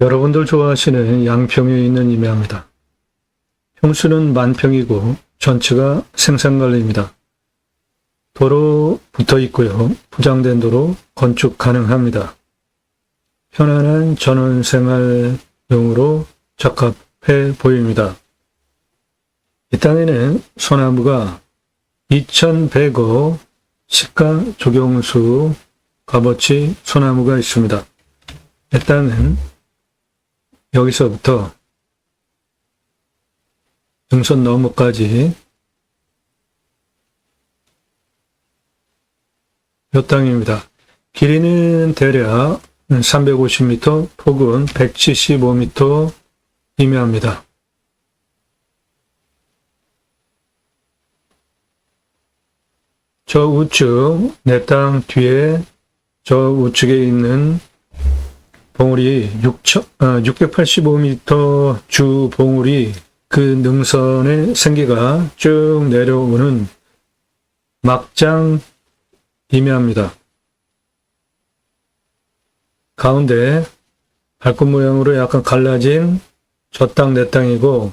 여러분들 좋아하시는 양평에 있는 임야입니다. 평수는 만평이고 전체가 생산관리입니다. 도로 붙어 있고요. 포장된 도로 건축 가능합니다. 편안한 전원생활용으로 적합해 보입니다. 이 땅에는 소나무가 2100호 시가 조경수 값어치 소나무가 있습니다. 이 땅은 여기서부터 등선 너머까지 이 땅입니다. 길이는 대략 350m, 폭은 175m 이면합니다. 저 우측 내 땅 뒤에 저 우측에 있는 봉우리 685m 주 봉우리 그 능선의 생기가 쭉 내려오는 막장 임야입니다. 가운데 발꽃 모양으로 약간 갈라진 저 땅 내 땅이고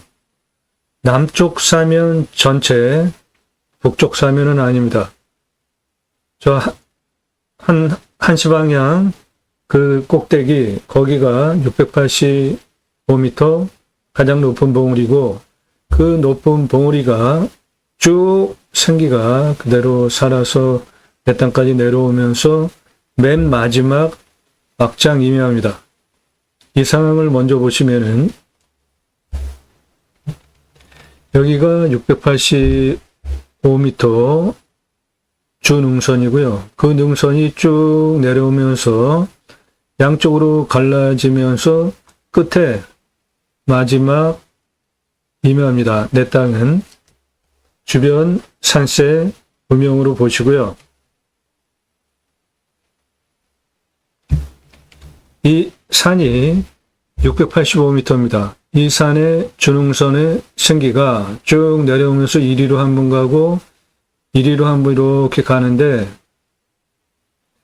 남쪽 사면 전체 북쪽 사면은 아닙니다. 저 한시 방향 그 꼭대기 거기가 685m 가장 높은 봉우리고 그 높은 봉우리가 쭉 생기가 그대로 살아서 내 땅까지 내려오면서 맨 마지막 막장 임야입니다. 이 상황을 먼저 보시면은 여기가 685m 주 능선이고요. 그 능선이 쭉 내려오면서 양쪽으로 갈라지면서 끝에 마지막 임야입니다. 내 땅은 주변 산세 음영으로 보시고요. 이 산이 685m입니다. 이 산의 주능선의 생기가 쭉 내려오면서 이리로 한 번 가고 이리로 한 번 이렇게 가는데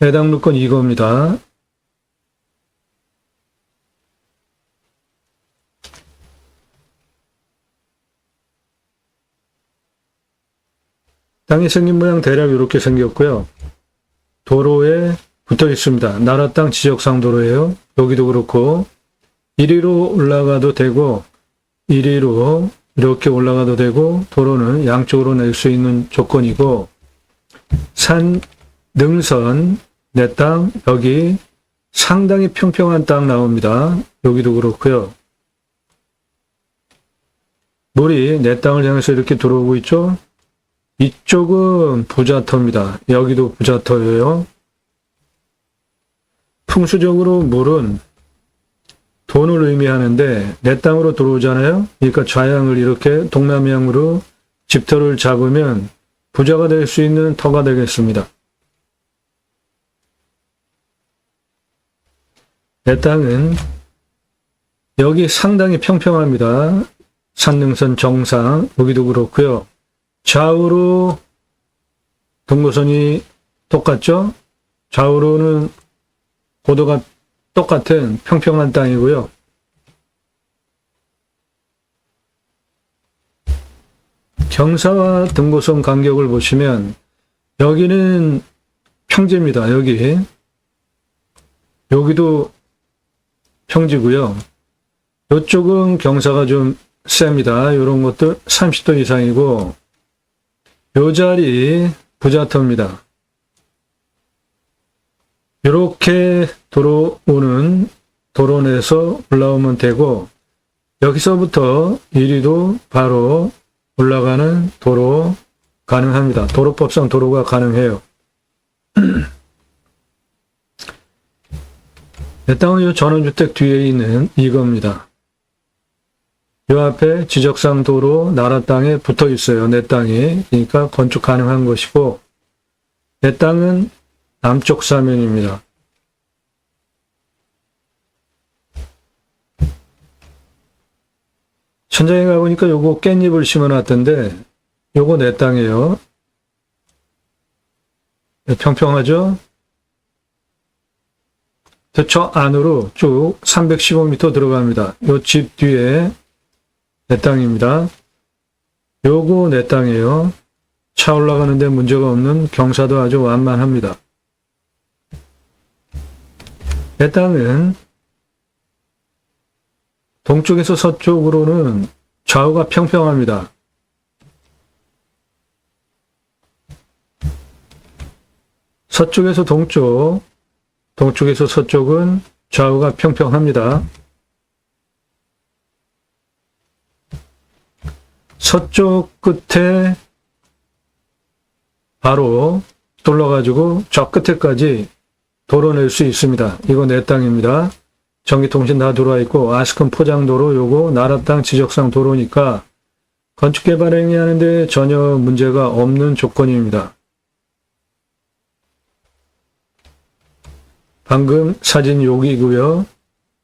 해당 루건 이겁니다. 땅이 생긴 모양 대략 이렇게 생겼고요. 도로에 붙어 있습니다. 나라 땅 지적상 도로예요. 여기도 그렇고 이리로 올라가도 되고 이리로 이렇게 올라가도 되고 도로는 양쪽으로 낼 수 있는 조건이고 산, 능선, 내 땅, 여기 상당히 평평한 땅 나옵니다. 여기도 그렇고요. 물이 내 땅을 향해서 이렇게 들어오고 있죠. 이쪽은 부자터입니다. 여기도 부자터예요. 풍수적으로 물은 돈을 의미하는데 내 땅으로 들어오잖아요. 그러니까 좌향을 이렇게 동남향으로 집터를 잡으면 부자가 될 수 있는 터가 되겠습니다. 내 땅은 여기 상당히 평평합니다. 산능선 정상 여기도 그렇고요. 좌우로 등고선이 똑같죠? 좌우로는 고도가 똑같은 평평한 땅이고요. 경사와 등고선 간격을 보시면 여기는 평지입니다. 여기도 평지고요. 이쪽은 경사가 좀 셉니다. 이런 것도 30도 이상이고 요 자리 부자터입니다. 이렇게 들어오는 도로 내서 올라오면 되고 여기서부터 이리도 바로 올라가는 도로 가능합니다. 도로법상 도로가 가능해요. 내 땅은 이 전원주택 뒤에 있는 이겁니다. 이 앞에 지적상 도로 나라 땅에 붙어 있어요. 내 땅이. 그러니까 건축 가능한 것이고 내 땅은 남쪽 사면입니다. 천장에 가보니까 요거 깻잎을 심어놨던데 요거 내 땅이에요. 평평하죠? 저 안으로 쭉 315m 들어갑니다. 요 집 뒤에 내 땅입니다. 요거 내 땅이에요. 차 올라가는데 문제가 없는 경사도 아주 완만합니다. 내 땅은 동쪽에서 서쪽으로는 좌우가 평평합니다. 서쪽에서 동쪽, 동쪽에서 서쪽은 좌우가 평평합니다. 서쪽 끝에 바로 둘러가지고 저 끝에까지 도로 낼 수 있습니다. 이거 내 땅입니다. 전기통신 다 들어와 있고 아스큰 포장도로 요거 나라 땅 지적상 도로니까 건축개발 행위하는데 전혀 문제가 없는 조건입니다. 방금 사진 여기고요.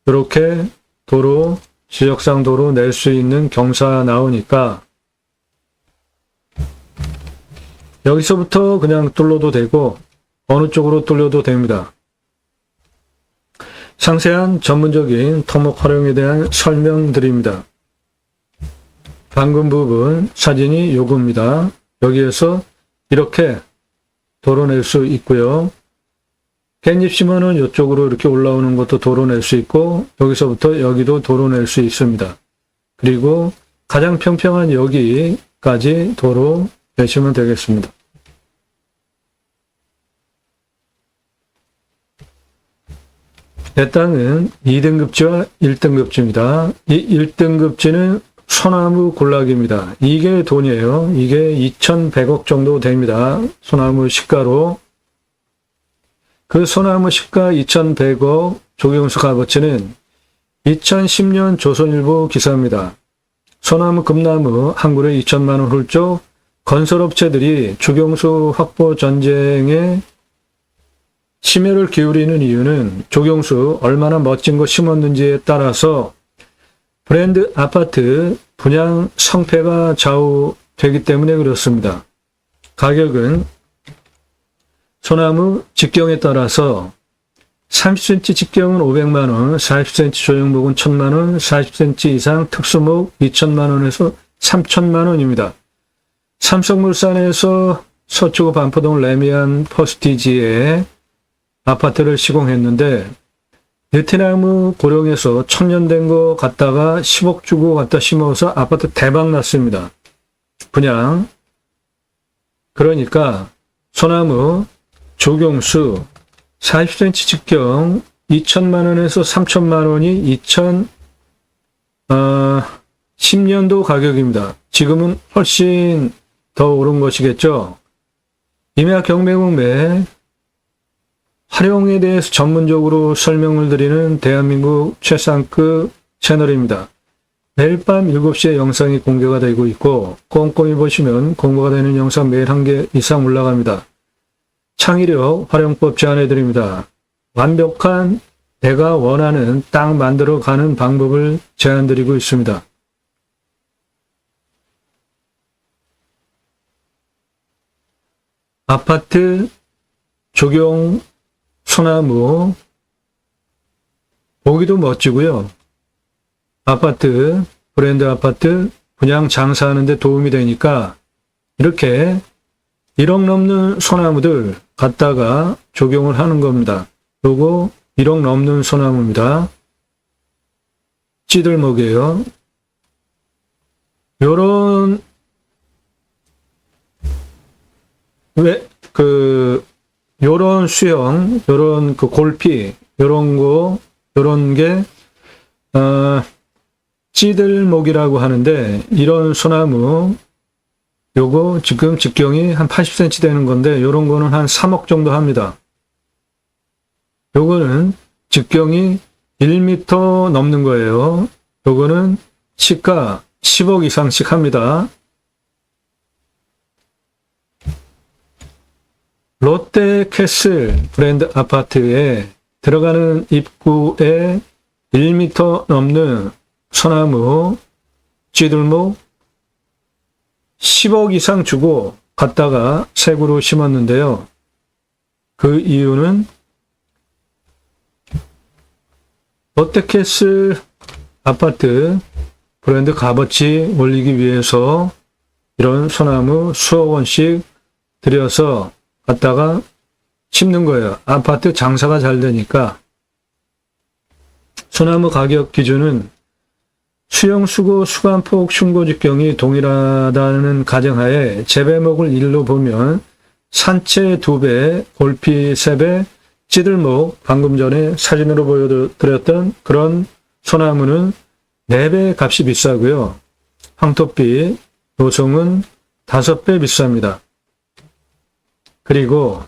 이렇게 도로, 지적상 도로 낼 수 있는 경사 나오니까 여기서부터 그냥 뚫어도 되고 어느 쪽으로 뚫려도 됩니다. 상세한 전문적인 토목 활용에 대한 설명드립니다. 방금 부분 사진이 요겁니다. 여기에서 이렇게 도로 낼 수 있고요. 깻잎 심어는 이쪽으로 이렇게 올라오는 것도 도로 낼 수 있고 여기서부터 여기도 도로 낼 수 있습니다. 그리고 가장 평평한 여기까지 도로 내시면 되겠습니다. 내 땅은 2등급지와 1등급지입니다. 이 1등급지는 소나무 군락입니다. 이게 돈이에요. 이게 2,100억 정도 됩니다. 소나무 시가로. 그 소나무 시가 2,100억 조경수 값어치는 2010년 조선일보 기사입니다. 소나무 금나무 한 그루에 2천만 원 훌쩍 건설업체들이 조경수 확보 전쟁에 심혈을 기울이는 이유는 조경수 얼마나 멋진 거 심었는지에 따라서 브랜드 아파트 분양 성패가 좌우되기 때문에 그렇습니다. 가격은 소나무 직경에 따라서 30cm 직경은 500만원, 40cm 조형목은 1000만원, 40cm 이상 특수목 2000만원에서 3000만원입니다. 삼성물산에서 서초구 반포동 레미안 퍼스티지에 아파트를 시공했는데 느티나무 고령에서 1000년 된 거 갖다가 10억 주고 갖다 심어서 아파트 대박 났습니다. 분양. 그러니까 소나무 조경수 40cm 직경 2천만원에서 3천만원이 2010년도 가격입니다. 지금은 훨씬 더 오른 것이겠죠. 임야 경매공매 활용에 대해서 전문적으로 설명을 드리는 대한민국 최상급 채널입니다. 매일 밤 7시에 영상이 공개가 되고 있고 꼼꼼히 보시면 공개가 되는 영상 매일 1개 이상 올라갑니다. 창의력 활용법 제안해드립니다. 완벽한 내가 원하는 땅 만들어가는 방법을 제안드리고 있습니다. 아파트 조경 소나무 보기도 멋지고요. 아파트, 브랜드 아파트 분양 장사하는 데 도움이 되니까 이렇게 1억 넘는 소나무들 갖다가 조경을 하는 겁니다. 요거 1억 넘는 소나무입니다. 찌들목이에요. 요런 요런 수형, 요런 그 골피, 요런 게 찌들목이라고 하는데 이런 소나무 요거 지금 직경이 한 80cm 되는 건데 요런 거는 한 3억 정도 합니다. 요거는 직경이 1m 넘는 거예요. 요거는 시가 10억 이상씩 합니다. 롯데캐슬 브랜드 아파트에 들어가는 입구에 1m 넘는 소나무 찌들목 10억 이상 주고 갖다가 새 그루 심었는데요. 그 이유는 롯데캐슬 아파트 브랜드 값어치 올리기 위해서 이런 소나무 수억 원씩 들여서 갖다가 심는 거예요. 아파트 장사가 잘 되니까. 소나무 가격 기준은 수용, 수고, 수간폭, 흉고 직경이 동일하다는 가정하에 재배목을 일로 보면 산채 2배, 골피 3배, 찌들목, 방금 전에 사진으로 보여드렸던 그런 소나무는 4배 값이 비싸고요. 황토빛, 노송은 5배 비쌉니다. 그리고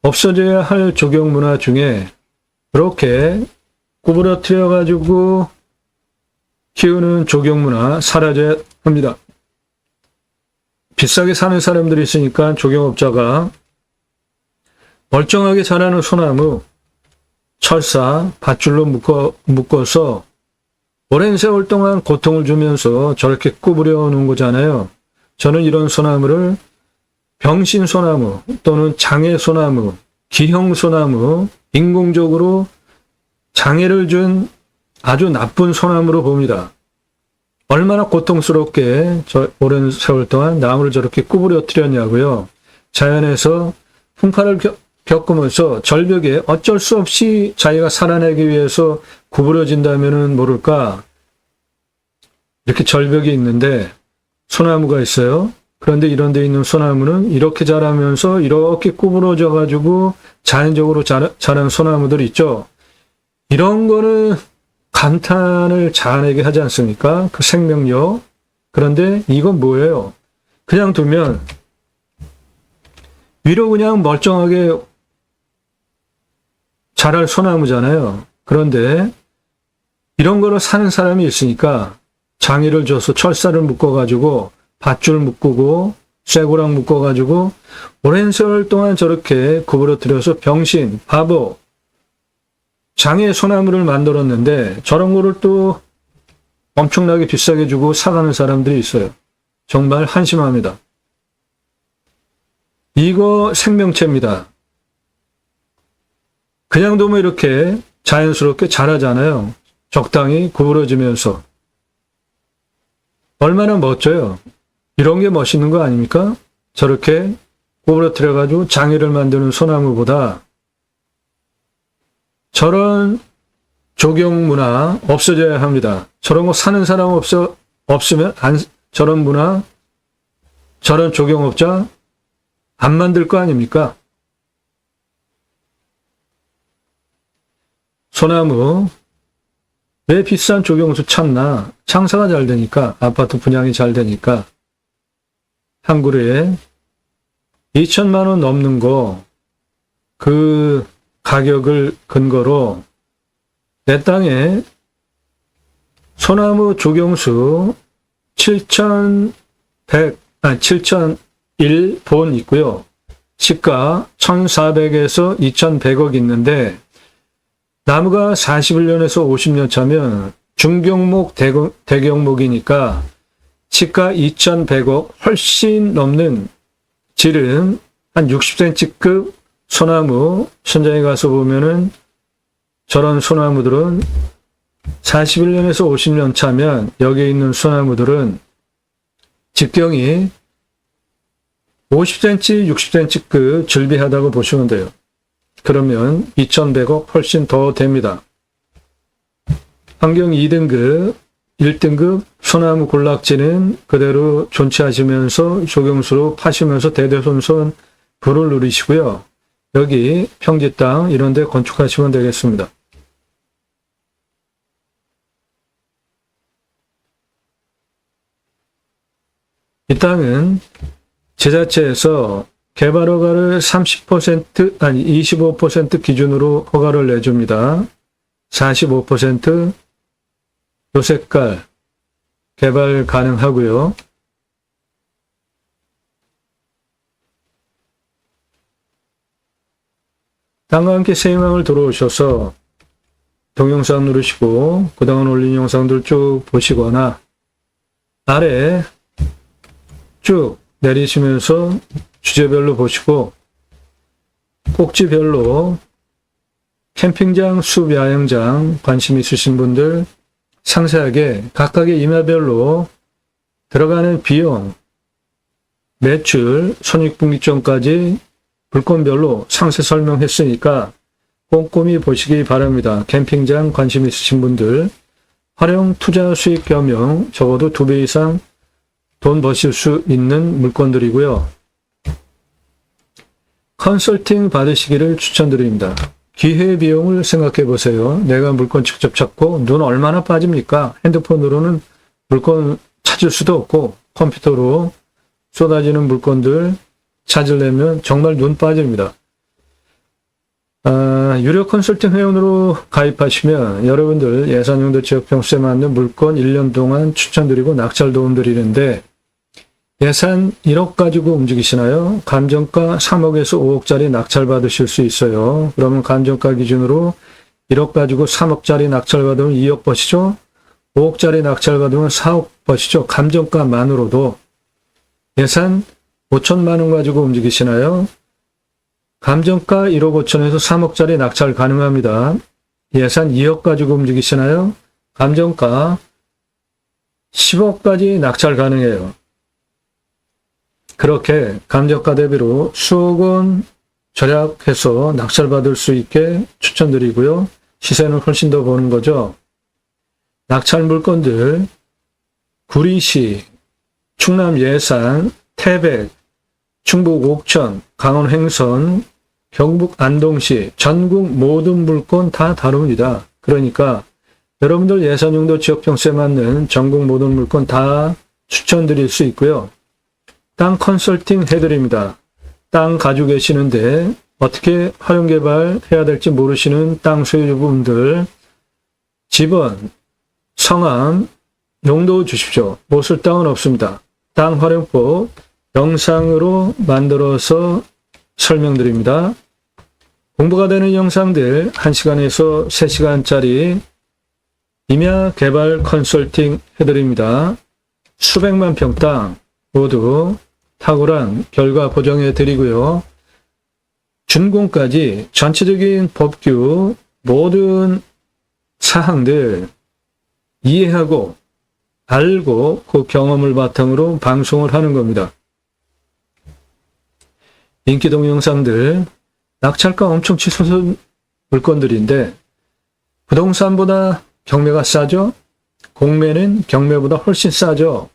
없어져야 할 조경 문화 중에 이렇게 구부러뜨려 가지고 키우는 조경 문화 사라져야 합니다. 비싸게 사는 사람들이 있으니까 조경업자가 멀쩡하게 자라는 소나무 철사 밧줄로 묶어서 오랜 세월 동안 고통을 주면서 저렇게 구부려 놓은 거잖아요. 저는 이런 소나무를 병신소나무 또는 장애소나무, 기형소나무, 인공적으로 장애를 준 아주 나쁜 소나무로 봅니다. 얼마나 고통스럽게 오랜 세월 동안 나무를 저렇게 구부려뜨렸냐고요. 자연에서 풍파를 겪으면서 절벽에 어쩔 수 없이 자기가 살아내기 위해서 구부러진다면은 모를까. 이렇게 절벽이 있는데 소나무가 있어요. 그런데 이런 데 있는 소나무는 이렇게 자라면서 이렇게 구부러져 가지고 자연적으로 자란 소나무들 있죠. 이런 거는 감탄을 자아내게 하지 않습니까? 그 생명력. 그런데 이건 뭐예요? 그냥 두면 위로 그냥 멀쩡하게 자랄 소나무잖아요. 그런데 이런 거를 사는 사람이 있으니까 장애를 줘서 철사를 묶어가지고 밧줄 묶고 쇠고랑 묶어가지고 오랜 세월 동안 저렇게 구부러뜨려서 병신, 바보, 장애 소나무를 만들었는데 저런 거를 또 엄청나게 비싸게 주고 사가는 사람들이 있어요. 정말 한심합니다. 이거 생명체입니다. 그냥 두면 이렇게 자연스럽게 자라잖아요. 적당히 구부러지면서. 얼마나 멋져요. 이런 게 멋있는 거 아닙니까? 저렇게 구부러뜨려가지고 장애를 만드는 소나무보다 저런 조경 문화 없어져야 합니다. 저런 거 사는 사람 없으면 저런 문화, 저런 조경업자 안 만들 거 아닙니까? 소나무 왜 비싼 조경수 찾나? 장사가 잘 되니까, 아파트 분양이 잘 되니까. 한 그루에 2천만 원 넘는 거, 그 가격을 근거로 내 땅에 소나무 조경수 7,001본 있고요. 시가 1,400에서 2,100억 있는데 나무가 41년에서 50년 차면 중경목, 대경목이니까 시가 2,100억 훨씬 넘는 질은 한 60cm급 소나무 현장에 가서 보면은 저런 소나무들은 41년에서 50년 차면 여기에 있는 소나무들은 직경이 50cm, 60cm급 즐비하다고 보시면 돼요. 그러면 2,100억 훨씬 더 됩니다. 환경 2등급, 1등급 소나무 군락지는 그대로 존치하시면서 조경수로 파시면서 대대손손 부를 누리시고요. 여기 평지 땅 이런 데 건축하시면 되겠습니다. 이 땅은 지자체에서 개발 허가를 30% 아니 25% 기준으로 허가를 내줍니다. 45% 요색깔 개발 가능하고요. 땅과 함께 새 희망을 들어오셔서 동영상 누르시고 그동안 올린 영상들 쭉 보시거나 아래 쭉 내리시면서 주제별로 보시고 꼭지별로 캠핑장, 숲 야영장 관심 있으신 분들 상세하게 각각의 임야별로 들어가는 비용, 매출, 손익분기점까지 물건별로 상세 설명했으니까 꼼꼼히 보시기 바랍니다. 캠핑장 관심 있으신 분들 활용 투자 수익 겸용 적어도 2배 이상 돈 버실 수 있는 물건들이고요. 컨설팅 받으시기를 추천드립니다. 기회비용을 생각해 보세요. 내가 물건 직접 찾고 눈 얼마나 빠집니까? 핸드폰으로는 물건 찾을 수도 없고 컴퓨터로 쏟아지는 물건들 찾으려면 정말 눈 빠집니다. 유료 컨설팅 회원으로 가입하시면 여러분들 예산용도 지역평수에 맞는 물건 1년 동안 추천드리고 낙찰 도움 드리는데 예산 1억 가지고 움직이시나요? 감정가 3억에서 5억짜리 낙찰 받으실 수 있어요. 그러면 감정가 기준으로 1억 가지고 3억짜리 낙찰 받으면 2억 버시죠? 5억짜리 낙찰 받으면 4억 버시죠? 감정가만으로도. 예산 5천만 원 가지고 움직이시나요? 감정가 1억 5천에서 3억짜리 낙찰 가능합니다. 예산 2억 가지고 움직이시나요? 감정가 10억까지 낙찰 가능해요. 그렇게 감정가 대비로 수억 원 절약해서 낙찰받을 수 있게 추천드리고요. 시세는 훨씬 더 보는 거죠. 낙찰 물건들 구리시, 충남 예산, 태백, 충북 옥천, 강원 횡선, 경북 안동시 전국 모든 물건 다 다룹니다. 그러니까 여러분들 예산용도 지역평수에 맞는 전국 모든 물건 다 추천드릴 수 있고요. 땅 컨설팅 해드립니다. 땅 가지고 계시는데 어떻게 활용개발 해야 될지 모르시는 땅 소유주분들 집원, 성함, 용도 주십시오. 못 쓸 땅은 없습니다. 땅 활용법 영상으로 만들어서 설명드립니다. 공부가 되는 영상들 1시간에서 3시간짜리 임야 개발 컨설팅 해드립니다. 수백만 평 땅 모두 탁월한 결과 보정해 드리고요. 준공까지 전체적인 법규 모든 사항들 이해하고 알고 그 경험을 바탕으로 방송을 하는 겁니다. 인기 동영상들 낙찰가 엄청 치솟은 물건들인데 부동산보다 경매가 싸죠? 공매는 경매보다 훨씬 싸죠?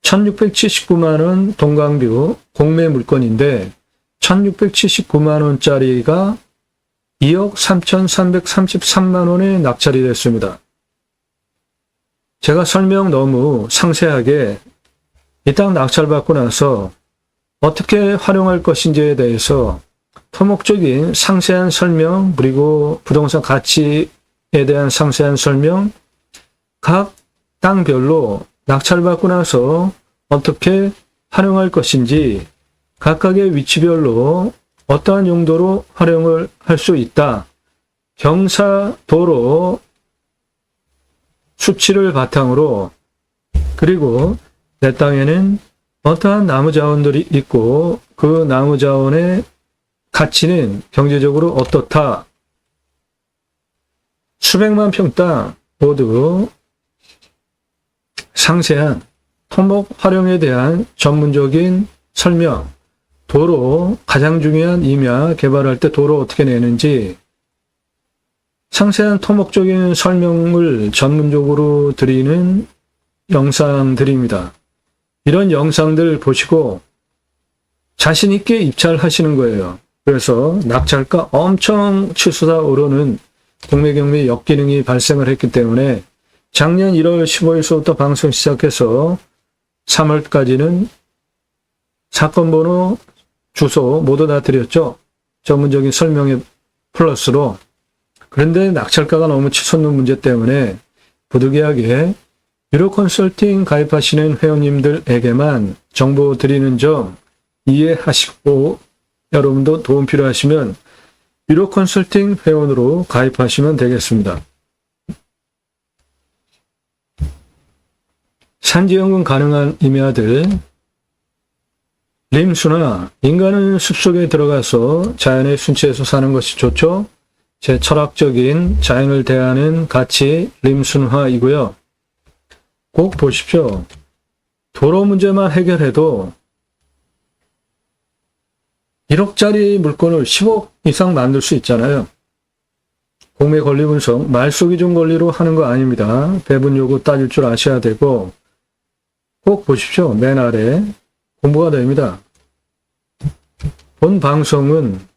1679만원 동강뷰 공매 물건인데 1679만원짜리가 2억 3,333만원에 낙찰이 됐습니다. 제가 설명 너무 상세하게 이 땅 낙찰받고 나서 어떻게 활용할 것인지에 대해서 토목적인 상세한 설명 그리고 부동산 가치에 대한 상세한 설명 각 땅별로 낙찰받고 나서 어떻게 활용할 것인지 각각의 위치별로 어떠한 용도로 활용을 할 수 있다. 경사, 도로, 수치를 바탕으로 그리고 내 땅에는 어떠한 나무 자원들이 있고 그 나무 자원의 가치는 경제적으로 어떻다. 수백만 평 땅 모두 상세한 토목 활용에 대한 전문적인 설명, 도로 가장 중요한 임야 개발할 때 도로 어떻게 내는지 상세한 토목적인 설명을 전문적으로 드리는 영상들입니다. 이런 영상들 보시고 자신 있게 입찰하시는 거예요. 그래서 낙찰가 엄청 치솟아 오르는 공매 경매 역기능이 발생을 했기 때문에 작년 1월 15일서부터 방송 시작해서 3월까지는 사건 번호, 주소 모두 다 드렸죠. 전문적인 설명에 플러스로. 그런데 낙찰가가 너무 치솟는 문제 때문에 부득이하게 유료 컨설팅 가입하시는 회원님들에게만 정보 드리는 점 이해하시고 여러분도 도움 필요하시면 유료 컨설팅 회원으로 가입하시면 되겠습니다. 산지연금 가능한 임야들 림수나 인간은 숲속에 들어가서 자연의 순치에서 사는 것이 좋죠. 제 철학적인 자연을 대하는 가치 림순화이고요. 꼭 보십시오. 도로 문제만 해결해도 1억짜리 물건을 10억 이상 만들 수 있잖아요. 공매 권리 분석, 말소기준 권리로 하는 거 아닙니다. 배분 요구 따질 줄 아셔야 되고, 꼭 보십시오. 맨 아래 공부가 됩니다. 본 방송은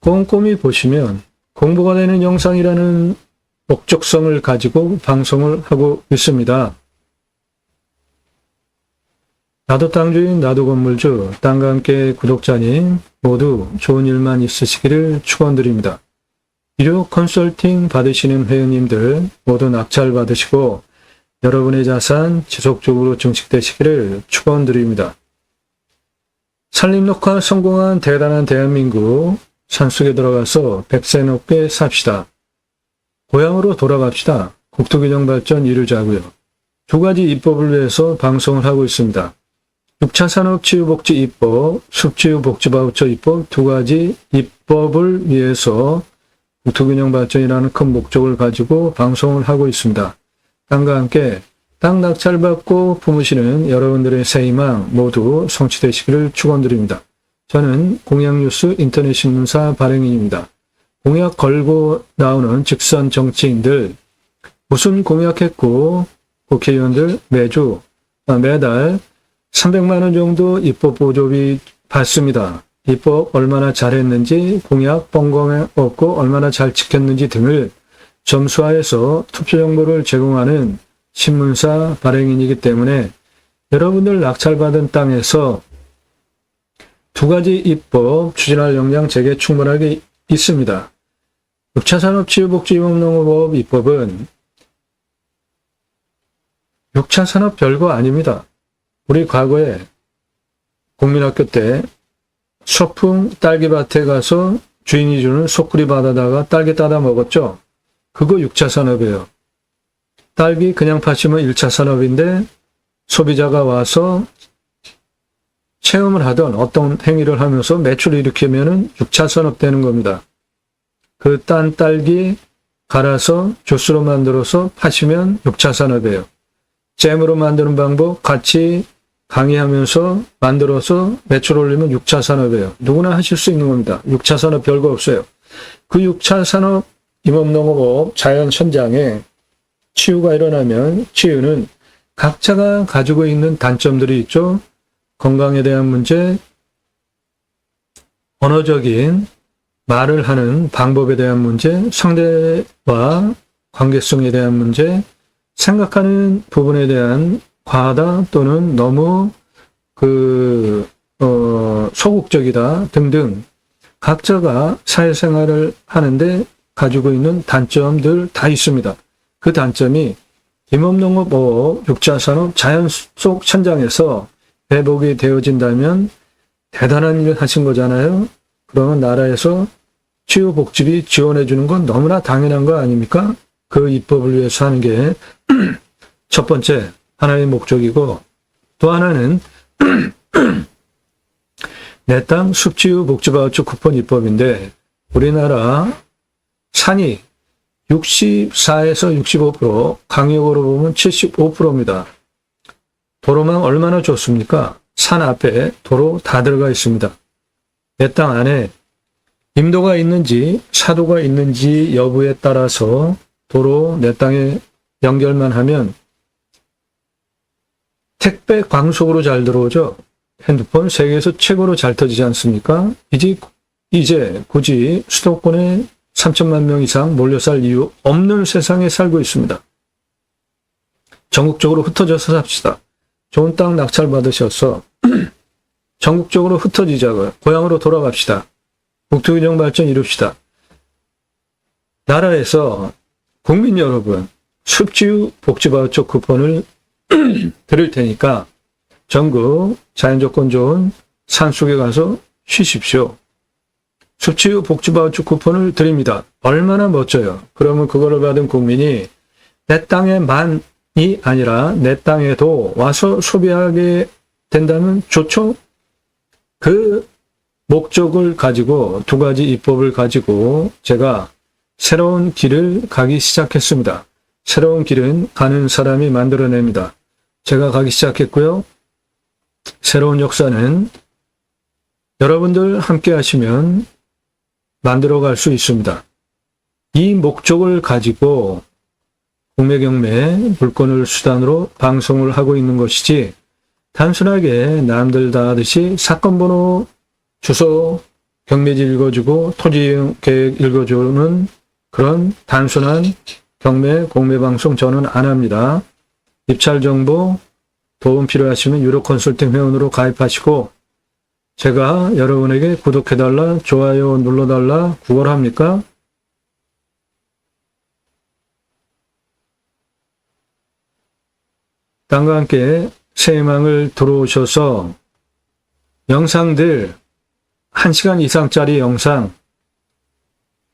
꼼꼼히 보시면 공부가 되는 영상이라는 목적성을 가지고 방송을 하고 있습니다. 나도 땅주인, 나도 건물주, 땅과 함께 구독자님 모두 좋은 일만 있으시기를 축원드립니다. 유료 컨설팅 받으시는 회원님들 모두 낙찰 받으시고 여러분의 자산 지속적으로 증식되시기를 축원드립니다. 산림녹화 성공한 대단한 대한민국, 산속에 들어가서 100세 넘게 삽시다. 고향으로 돌아갑시다. 국토균형발전 이루자고요. 두 가지 입법을 위해서 방송을 하고 있습니다. 6차 산업치유복지 입법, 숲치유복지바우처 입법 두 가지 입법을 위해서 국토균형발전이라는 큰 목적을 가지고 방송을 하고 있습니다. 땅과 함께 땅 낙찰받고 품으시는 여러분들의 새 희망 모두 성취되시기를 축원드립니다. 저는 공약뉴스 인터넷신문사 발행인입니다. 공약 걸고 나오는 직선 정치인들, 무슨 공약했고 국회의원들 매달 300만 원 정도 입법 보조비 받습니다. 입법 얼마나 잘했는지, 공약 뻥공에 없고 얼마나 잘 지켰는지 등을 점수화해서 투표 정보를 제공하는 신문사 발행인이기 때문에 여러분들 낙찰받은 땅에서 두 가지 입법 추진할 역량 제게 충분하게 있습니다. 6차 산업치유복지임업농업법 입법은 6차 산업 별거 아닙니다. 우리 과거에 국민학교 때 소풍 딸기밭에 가서 주인이 주는 소쿠리 받아다가 딸기 따다 먹었죠. 그거 6차 산업이에요. 딸기 그냥 파시면 1차 산업인데 소비자가 와서 체험을 하던 어떤 행위를 하면서 매출을 일으키면은 6차 산업 되는 겁니다. 그 딴 딸기 갈아서 주스로 만들어서 파시면 6차 산업이에요. 잼으로 만드는 방법 같이 강의하면서 만들어서 매출 올리면 6차 산업이에요. 누구나 하실 수 있는 겁니다. 6차 산업 별거 없어요. 그 6차 산업 임업농업업 자연 현장에 치유가 일어나면 치유는 각자가 가지고 있는 단점들이 있죠. 건강에 대한 문제, 언어적인 말을 하는 방법에 대한 문제, 상대와 관계성에 대한 문제, 생각하는 부분에 대한 과하다 또는 너무 소극적이다 등등 각자가 사회생활을 하는데 가지고 있는 단점들 다 있습니다. 그 단점이 임업농업업 6차 산업 자연 속 현장에서 회복이 되어진다면 대단한 일을 하신 거잖아요. 그러면 나라에서 치유복지비 지원해 주는 건 너무나 당연한 거 아닙니까? 그 입법을 위해서 하는 게 첫 번째 하나의 목적이고, 또 하나는 내 땅 숲치유 복지바우처 쿠폰 입법인데 우리나라 산이 64에서 65%, 강역으로 보면 75%입니다. 도로망 얼마나 좋습니까? 산 앞에 도로 다 들어가 있습니다. 내 땅 안에 임도가 있는지 사도가 있는지 여부에 따라서 도로 내 땅에 연결만 하면 택배 광속으로 잘 들어오죠. 핸드폰 세계에서 최고로 잘 터지지 않습니까? 이제 굳이 수도권에 3천만 명 이상 몰려 살 이유 없는 세상에 살고 있습니다. 전국적으로 흩어져서 삽시다. 좋은 땅 낙찰 받으셔서 전국적으로 흩어지자고요. 고향으로 돌아갑시다. 국토균형 발전 이룹시다. 나라에서 국민 여러분 숲치유 복지바우처 쿠폰을 드릴 테니까 전국 자연조건 좋은 산속에 가서 쉬십시오. 숲치유 복지바우처 쿠폰을 드립니다. 얼마나 멋져요. 그러면 그거를 받은 국민이 내 땅에만이 아니라 내 땅에도 와서 소비하게 된다면 좋죠. 그 목적을 가지고 두 가지 입법을 가지고 제가 새로운 길을 가기 시작했습니다. 새로운 길은 가는 사람이 만들어냅니다. 제가 가기 시작했고요. 새로운 역사는 여러분들 함께 하시면 만들어갈 수 있습니다. 이 목적을 가지고 공매경매 물건을 수단으로 방송을 하고 있는 것이지 단순하게 남들 다 하듯이 사건 번호, 주소, 경매지 읽어주고 토지 계획 읽어주는 그런 단순한 경매 공매 방송 저는 안 합니다. 입찰 정보 도움 필요하시면 유료 컨설팅 회원으로 가입하시고 제가 여러분에게 구독해달라, 좋아요 눌러달라 구걸합니까? 땅과 함께 새해망을 들어오셔서 영상들 1시간 이상짜리 영상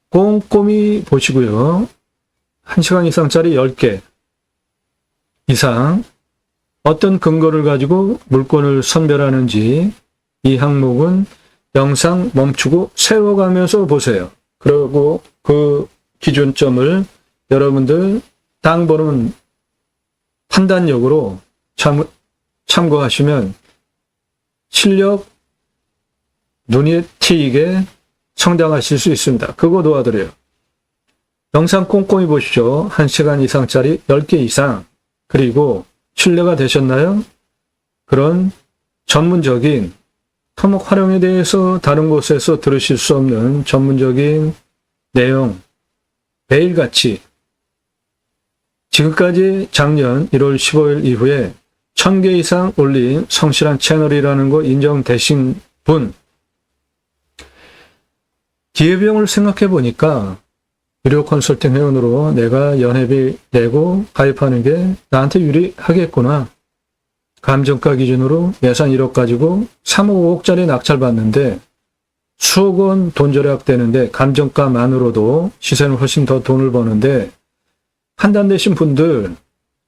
꼼꼼히 보시고요. 1시간 이상짜리 10개 이상 어떤 근거를 가지고 물건을 선별하는지 이 항목은 영상 멈추고 세워가면서 보세요. 그리고 그 기준점을 여러분들 땅 보는 판단력으로 참고하시면 실력 눈에 띄게 성장하실 수 있습니다. 그거 도와드려요. 영상 꼼꼼히 보시죠. 1시간 이상짜리 10개 이상. 그리고 신뢰가 되셨나요? 그런 전문적인 토목 활용에 대해서 다른 곳에서 들으실 수 없는 전문적인 내용 매일같이 지금까지 작년 1월 15일 이후에 1000개 이상 올린 성실한 채널이라는 거 인정되신 분 기회비용을 생각해 보니까 유료 컨설팅 회원으로 내가 연회비 내고 가입하는 게 나한테 유리하겠구나. 감정가 기준으로 예산 1억 가지고 3억 5억짜리 낙찰받는데 수억 원 돈 절약되는데 감정가만으로도 시세는 훨씬 더 돈을 버는데 판단되신 분들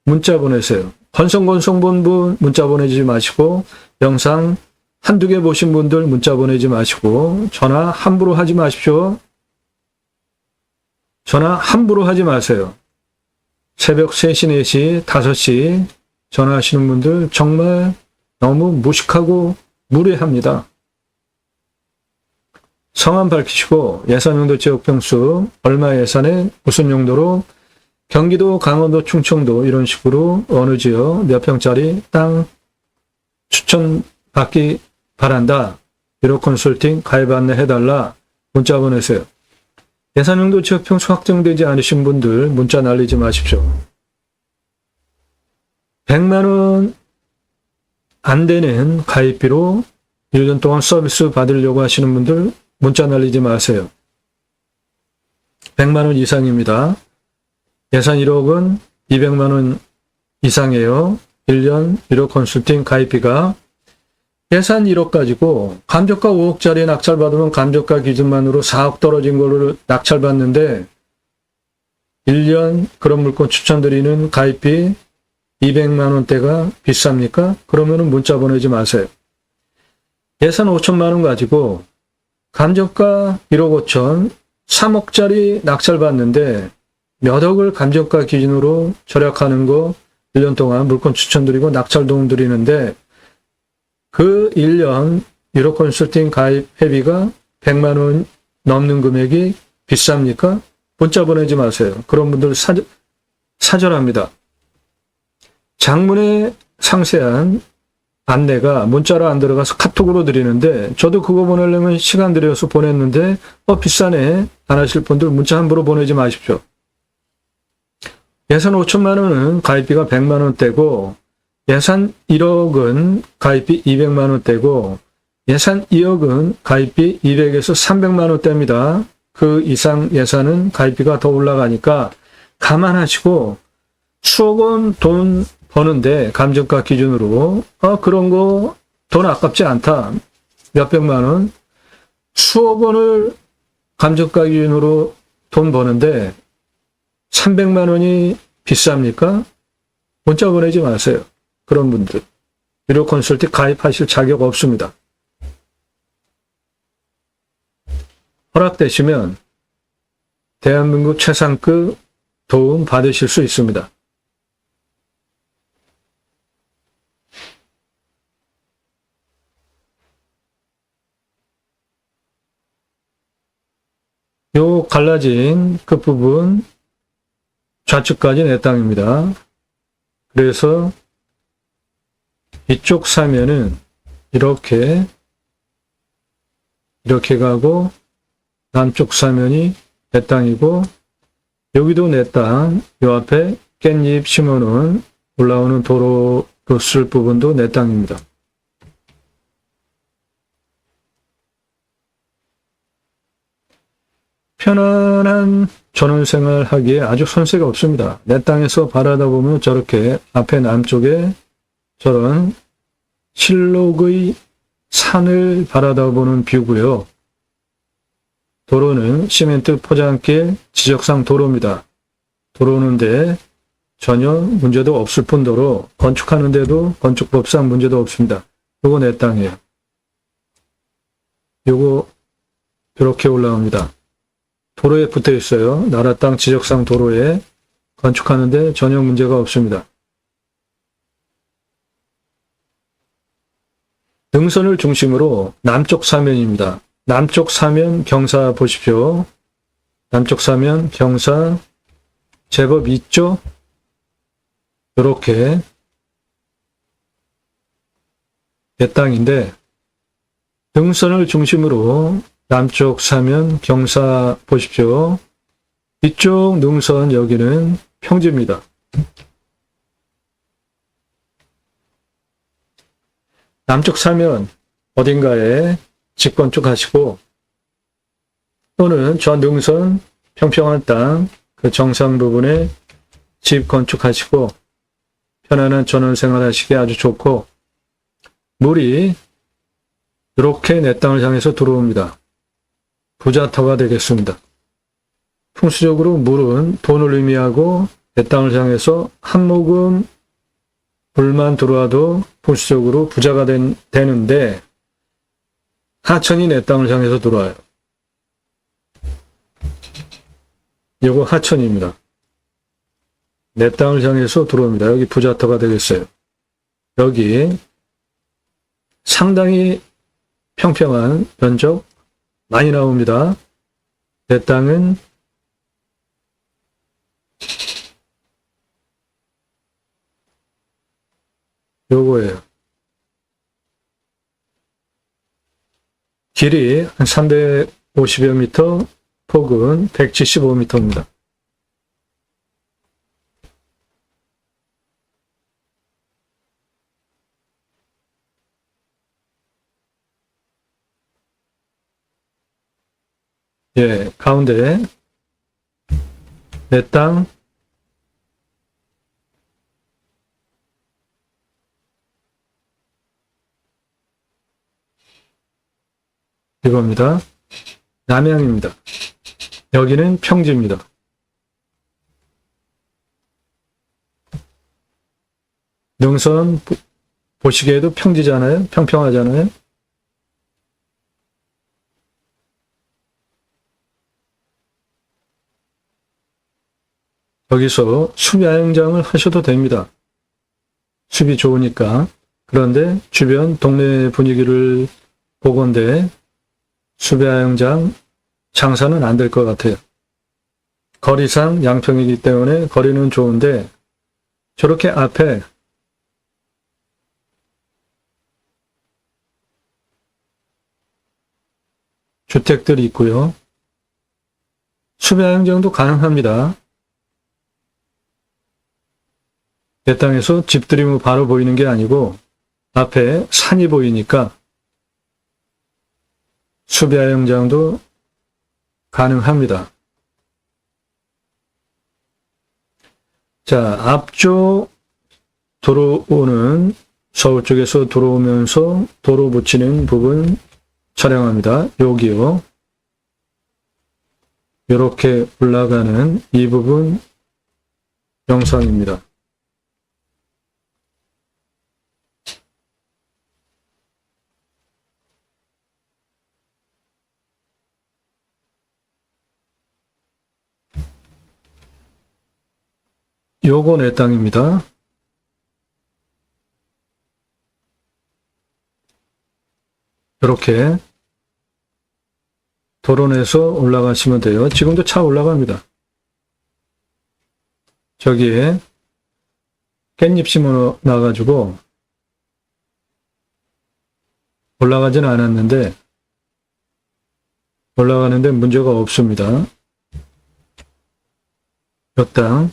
문자 보내세요. 건성건성 본 분 문자 보내지 마시고 영상 한두 개 보신 분들 문자 보내지 마시고 전화 함부로 하지 마십시오. 전화 함부로 하지 마세요. 새벽 3시, 4시, 5시 전화하시는 분들 정말 너무 무식하고 무례합니다. 성함 밝히시고 예산용도 지역평수 얼마 예산에 무슨 용도로 경기도, 강원도, 충청도 이런 식으로 어느 지역 몇 평짜리 땅 추천받기 바란다. 유료 컨설팅 가입 안내 해달라. 문자 보내세요. 예산용도 지역평수 확정되지 않으신 분들 문자 날리지 마십시오. 100만 원 안 되는 가입비로 1년 동안 서비스 받으려고 하시는 분들 문자 날리지 마세요. 100만 원 이상입니다. 예산 1억은 200만 원 이상이에요. 1년 1억 컨설팅 가입비가 예산 1억 가지고 감정가 5억짜리 낙찰받으면 감정가 기준만으로 4억 떨어진 걸로 낙찰받는데 1년 그런 물건 추천드리는 가입비 200만 원대가 비쌉니까? 그러면 문자 보내지 마세요. 예산 5천만 원 가지고 감정가 1억 5천 3억짜리 낙찰받는데 몇 억을 감정가 기준으로 절약하는 거 1년 동안 물건 추천드리고 낙찰 도움 드리는데 그 1년 유료 컨설팅 가입 회비가 100만 원 넘는 금액이 비쌉니까? 문자 보내지 마세요. 그런 분들 사절합니다. 장문의 상세한 안내가 문자로 안 들어가서 카톡으로 드리는데 저도 그거 보내려면 시간 들여서 보냈는데 비싸네 안 하실 분들 문자 함부로 보내지 마십시오. 예산 5천만 원은 가입비가 100만 원대고 예산 1억은 가입비 200만 원대고 예산 2억은 가입비 200에서 300만 원대입니다. 그 이상 예산은 가입비가 더 올라가니까 감안하시고 수억 원 돈 버는데 감정가 기준으로 그런 거 돈 아깝지 않다. 몇백만 원 수억 원을 감정가 기준으로 돈 버는데 300만 원이 비쌉니까? 문자 보내지 마세요. 그런 분들 유료 컨설팅 가입하실 자격 없습니다. 허락되시면 대한민국 최상급 도움 받으실 수 있습니다. 요 갈라진 끝부분 좌측까지 내 땅입니다. 그래서 이쪽 사면은 이렇게 가고 남쪽 사면이 내 땅이고 여기도 내 땅, 요 앞에 깻잎 심어놓은 올라오는 도로로 쓸 부분도 내 땅입니다. 편안한 전원생활 하기에 아주 손색이 없습니다. 내 땅에서 바라다 보면 저렇게 앞에 남쪽에 저런 실록의 산을 바라다 보는 뷰고요. 도로는 시멘트 포장길 지적상 도로입니다. 도로는데 전혀 문제도 없을 뿐더러 건축하는데도 건축법상 문제도 없습니다. 요거 내 땅이에요. 요거 이렇게 올라옵니다. 도로에 붙어 있어요. 나라 땅 지적상 도로에 건축하는데 전혀 문제가 없습니다. 능선을 중심으로 남쪽 사면입니다. 남쪽 사면 경사 보십시오. 남쪽 사면 경사 제법 있죠? 이렇게 내 땅인데 능선을 중심으로 남쪽 사면 경사 보십시오. 이쪽 능선 여기는 평지입니다. 남쪽 사면 어딘가에 집 건축하시고 또는 저 능선 평평한 땅 그 정상 부분에 집 건축하시고 편안한 전원생활 하시기 아주 좋고 물이 이렇게 내 땅을 향해서 들어옵니다. 부자터가 되겠습니다. 풍수적으로 물은 돈을 의미하고 내 땅을 향해서 한 모금 물만 들어와도 풍수적으로 부자가 되는데 하천이 내 땅을 향해서 들어와요. 이거 하천입니다. 내 땅을 향해서 들어옵니다. 여기 부자터가 되겠어요. 여기 상당히 평평한 면적 많이 나옵니다. 내 땅은 요거예요. 길이 한 350여 미터, 폭은 175m입니다. 예, 가운데 내 땅 이겁니다. 남향입니다. 여기는 평지입니다. 능선 보시기에도 평지잖아요. 평평하잖아요. 여기서 수비야영장을 하셔도 됩니다. 숲이 좋으니까. 그런데 주변 동네 분위기를 보건대 수비야영장 장사는 안 될 것 같아요. 거리상 양평이기 때문에 거리는 좋은데 저렇게 앞에 주택들이 있고요. 수비야영장도 가능합니다. 내 땅에서 집들이 뭐 바로 보이는 게 아니고 앞에 산이 보이니까 수비야영장도 가능합니다. 자, 앞쪽 도로는 서울 쪽에서 들어오면서 도로 붙이는 부분 촬영합니다. 여기요. 이렇게 올라가는 이 부분 영상입니다. 요거 내 땅입니다. 이렇게 도로내서 올라가시면 돼요. 지금도 차 올라갑니다. 저기에 깻잎 심어 놔가지고 올라가지는 않았는데 올라가는데 문제가 없습니다. 요 땅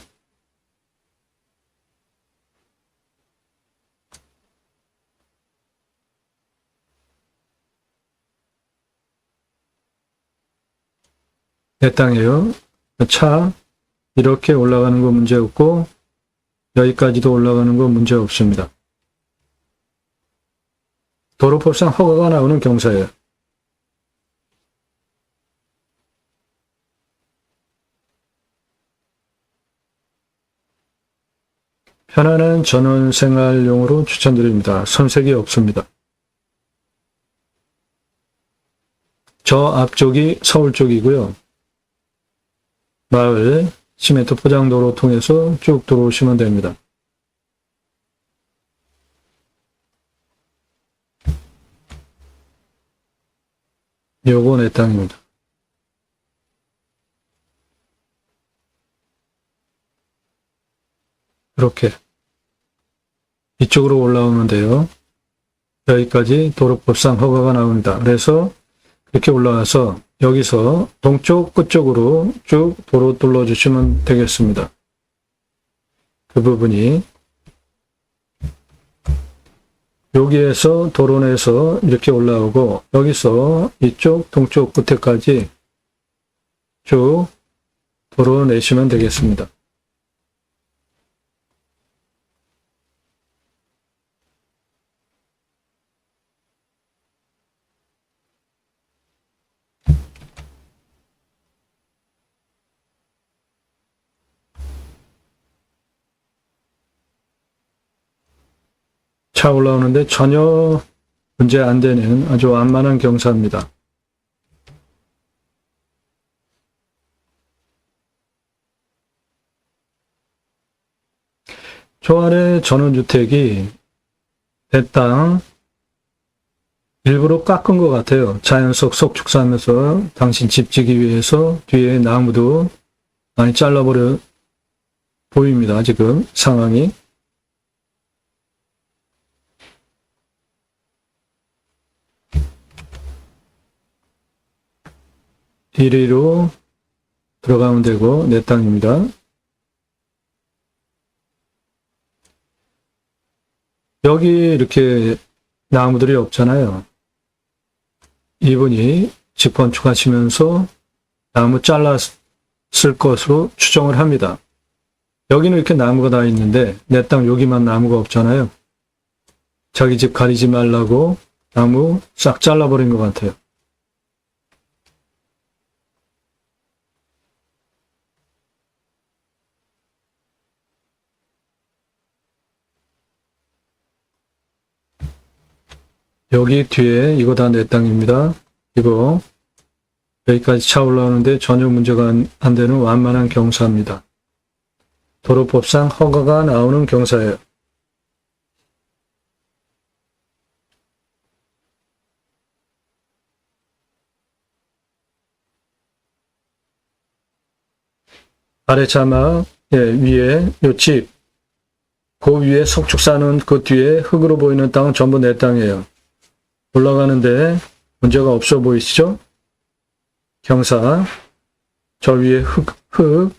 내 땅이에요. 차 이렇게 올라가는 거 문제 없고 여기까지도 올라가는 거 문제 없습니다. 도로법상 허가가 나오는 경사예요. 편안한 전원생활용으로 추천드립니다. 선색이 없습니다. 저 앞쪽이 서울 쪽이고요. 마을 시멘트 포장도로 통해서 쭉 들어오시면 됩니다. 요거 내 땅입니다. 이렇게 이쪽으로 올라오면 돼요. 여기까지 도로법상 허가가 나옵니다. 그래서 이렇게 올라와서 여기서 동쪽 끝쪽으로 쭉 도로 둘러주시면 되겠습니다. 그 부분이 여기에서 도로 내서 이렇게 올라오고 여기서 이쪽 동쪽 끝에까지 쭉 도로 내시면 되겠습니다. 차 올라오는데 전혀 문제 안 되는 아주 완만한 경사입니다. 저 아래 전원주택이 내 땅 일부러 깎은 것 같아요. 자연석 석축사하면서 당신 집 지기 위해서 뒤에 나무도 많이 잘라버려 보입니다. 지금 상황이. 이리로 들어가면 되고 내 땅입니다. 여기 이렇게 나무들이 없잖아요. 이분이 집 건축하시면서 나무 잘랐을 것으로 추정을 합니다. 여기는 이렇게 나무가 다 있는데 내 땅 여기만 나무가 없잖아요. 자기 집 가리지 말라고 나무 싹 잘라버린 것 같아요. 여기 뒤에 이거 다 내 땅입니다. 이거 여기까지 차 올라오는데 전혀 문제가 안 되는 완만한 경사입니다. 도로법상 허가가 나오는 경사예요. 아래 자막 위에 요 집, 그 위에 석축 사는 그 뒤에 흙으로 보이는 땅은 전부 내 땅이에요. 올라가는데 문제가 없어 보이시죠? 경사, 저 위에 흙,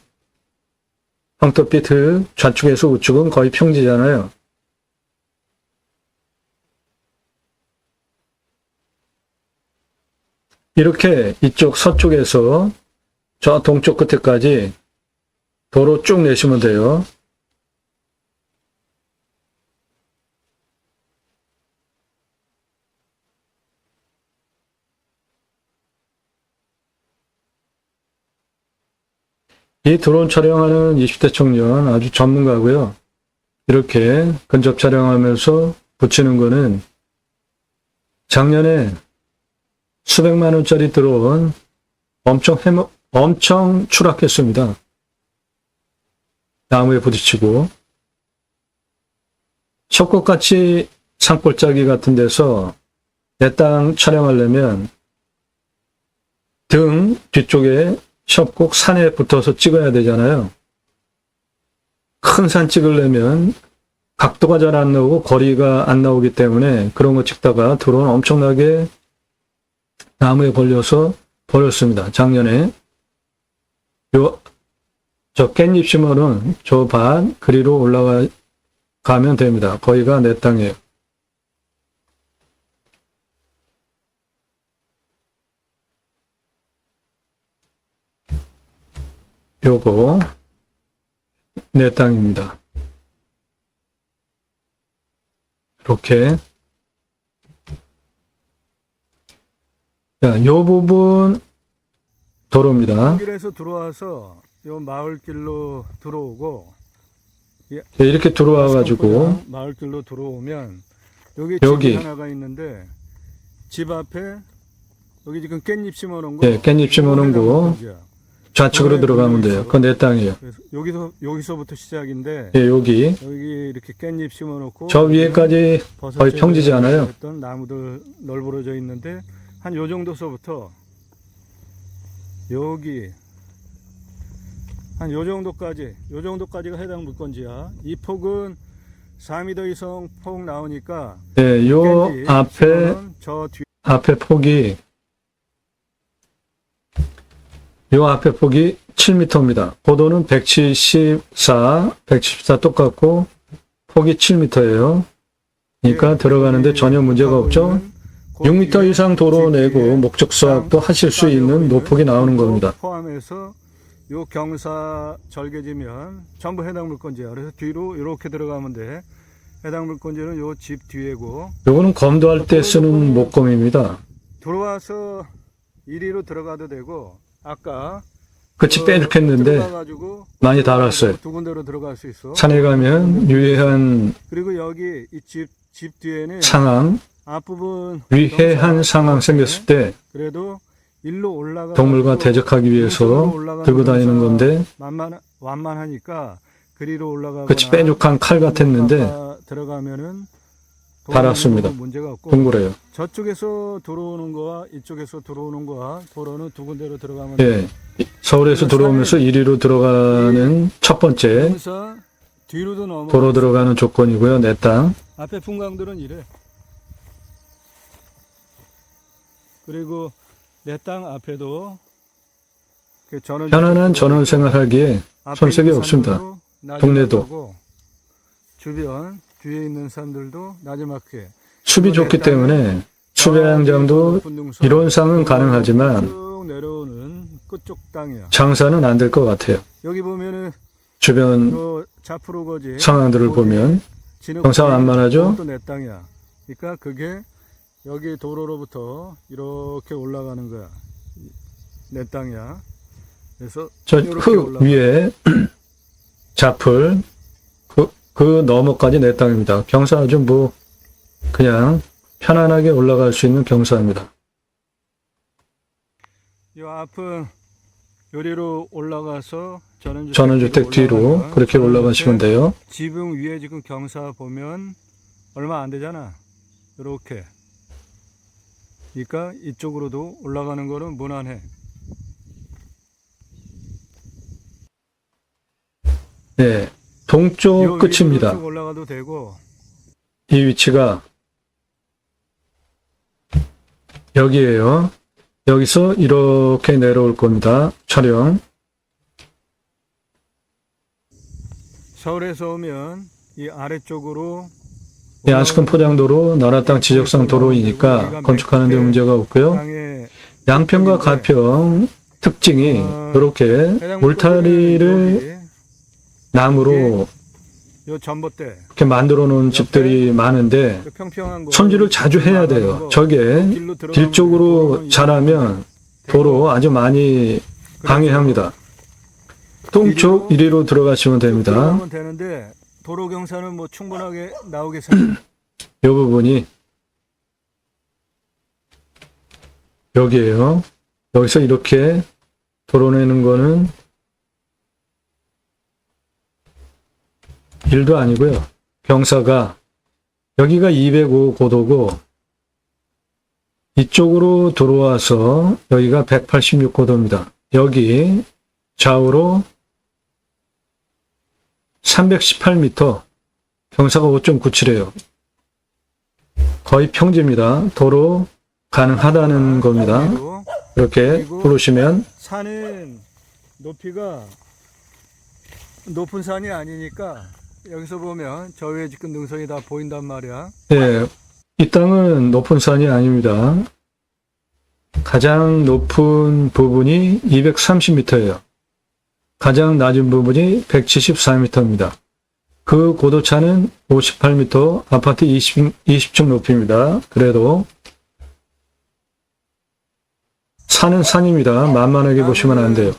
황토빛 흙, 좌측에서 우측은 거의 평지잖아요. 이렇게 이쪽 서쪽에서 저 동쪽 끝에까지 도로 쭉 내시면 돼요. 이 드론 촬영하는 20대 청년 아주 전문가고요. 이렇게 근접 촬영하면서 붙이는 거는 작년에 수백만 원짜리 드론 엄청 추락했습니다. 나무에 부딪히고, 협곡같이 산골짜기 같은 데서 내 땅 촬영하려면 등 뒤쪽에 협곡 산에 붙어서 찍어야 되잖아요. 큰 산 찍으려면 각도가 잘 안 나오고 거리가 안 나오기 때문에 그런 거 찍다가 드론 엄청나게 나무에 걸려서 버렸습니다. 작년에. 저 깻잎 심어는 저 밭 그리로 올라가면 됩니다. 거기가 내 땅이에요. 요거 내 땅입니다. 이렇게. 자, 요 부분 도로입니다. 길에서 들어와서 요 마을길로 들어오고 이렇게 들어와가지고 마을길로 들어오면 여기 여기. 집이 하나가 있는데 집 앞에 여기 지금 깻잎 심어놓은 거. 네, 깻잎 심어놓은 거 좌측으로 들어가면 돼요. 그건 내 땅이에요. 그래서 여기서부터 시작인데 예, 여기 이렇게 깻잎 심어놓고 저 위에까지 거의 평지잖아요. 했던 나무들 널브러져 있는데 한 요 정도서부터 여기 한 요 정도까지가 해당 물건지야. 이 폭은 4m 이상 폭 나오니까 네, 요 앞에 폭이 요 앞에 폭이 7m입니다. 고도는 174 똑같고 폭이 7m예요. 그러니까 들어가는데 전혀 문제가 없죠. 6m 이상 도로 내고 목적 수확도 하실 수 있는 노폭이 나오는 겁니다. 포함해서 요 경사 절개지면 전부 해당 물건지야. 그래서 뒤로 이렇게 들어가면 돼. 해당 물건지는 요 집 뒤에고. 요거는 검도할 때 쓰는 목검입니다. 들어와서 이리로 들어가도 되고 아까 끝이 빼죽했는데 많이 달았어요. 두 군데로 들어갈 수 있어. 산에 가면 유해한 그리고 여기 이 집 뒤에는 상황, 앞부분 위해한 상황 생겼을 때 그래도 일로 올라가 동물과 대적하기 위해서 들고 다니는 건데 완만하니까 그리로 올라가거나 끝이 빼죽한 칼 같았는데 들어가면은 달았습니다. 문제가 없고 동그래요. 저쪽에서 들어오는 거와 이쪽에서 들어오는 거와 도로는 두 군데로 들어가면 예, 서울에서 들어오면서 이리로 들어가는 첫 번째 뒤로도 넘어 도로 들어가는 조건이고요. 내 땅. 앞에 풍광들은 이래. 그리고 내 땅 앞에도 편안한 전원 생활하기에 손색이 없습니다. 동네도. 주변 뒤에 있는 산들도 나지막해. 숲이 좋기 때문에 숲의 양장도 이론상은 가능하지만 쭉 내려오는 끝쪽 땅이야. 장사는 안 될 것 같아요. 여기 보면은 주변 자프로거지 상황들을 보면 경사가 완만하죠. 또 내 땅이야. 그러니까 그게 여기 도로로부터 이렇게 올라가는 거야. 내 땅이야. 그래서 저 흙 위에 자풀 그 너머까지 내 땅입니다. 경사 아주 뭐 그냥 편안하게 올라갈 수 있는 경사입니다. 이 앞은 요리로 올라가서 전원주택 뒤로 그렇게 올라가시면 돼요. 지붕 위에 지금 경사 보면 얼마 안 되잖아. 이렇게. 그러니까 이쪽으로도 올라가는 거는 무난해. 네, 동쪽 끝입니다. 올라가도 되고. 이 위치가 여기에요. 여기서 이렇게 내려올 겁니다. 촬영. 서울에서 오면 이 아래쪽으로 안스큰 포장도로 나라 땅 지적상 도로이니까 건축하는 데 문제가 없고요. 양평과 가평 특징이 이렇게 울타리를 나무로 요 전봇대 이렇게 만들어 놓은 집들이 많은데 손질을 자주 해야 돼요. 저게 길 쪽으로 자라면 도로 아주 많이 방해합니다. 동쪽 이리로 들어가시면 됩니다. 되는데 도로 경사는 뭐 충분하게 나오겠습니다. 이 부분이 여기에요. 여기서 이렇게 도로 내는 거는 1도 아니고요. 경사가 여기가 205 고도고 이쪽으로 들어와서 여기가 186 고도입니다. 여기 좌우로 318m, 경사가 5.97이에요. 거의 평지입니다. 도로 가능하다는 겁니다. 이렇게 부르시면 산은 높이가 높은 산이 아니니까 여기서 보면 저 위에 지금 능선이 다 보인단 말이야. 예, 이 땅은 높은 산이 아닙니다. 가장 높은 부분이 230m예요. 가장 낮은 부분이 174m입니다. 그 고도차는 58m, 아파트 20층 높이입니다. 그래도 산은 산입니다. 만만하게 보시면 안 돼요.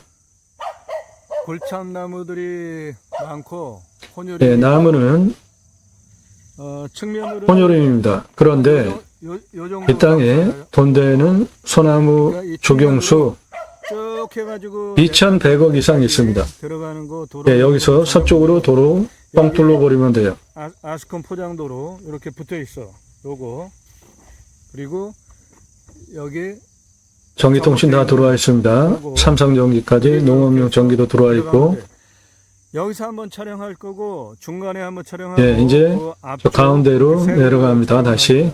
골참나무들이 많고 혼혈이 예, 나무는 측면으로 혼혈임입니다. 그런데 이 땅에 돈되는 소나무 조경수 쭉 해가지고 2,100억 이상 있습니다. 들어가는 거 도로 예, 여기서 서쪽으로 도로 뻥 뚫어버리면 돼요. 아스콘 포장도로 이렇게 붙어 있어. 요거 그리고 여기 전기통신 다 들어와 있습니다. 삼성전기까지 농업용 전기도 들어와 있고, 여기서 한번 촬영할 거고 중간에 한번 촬영하고 예, 이제 저 가운데로 내려갑니다. 다시.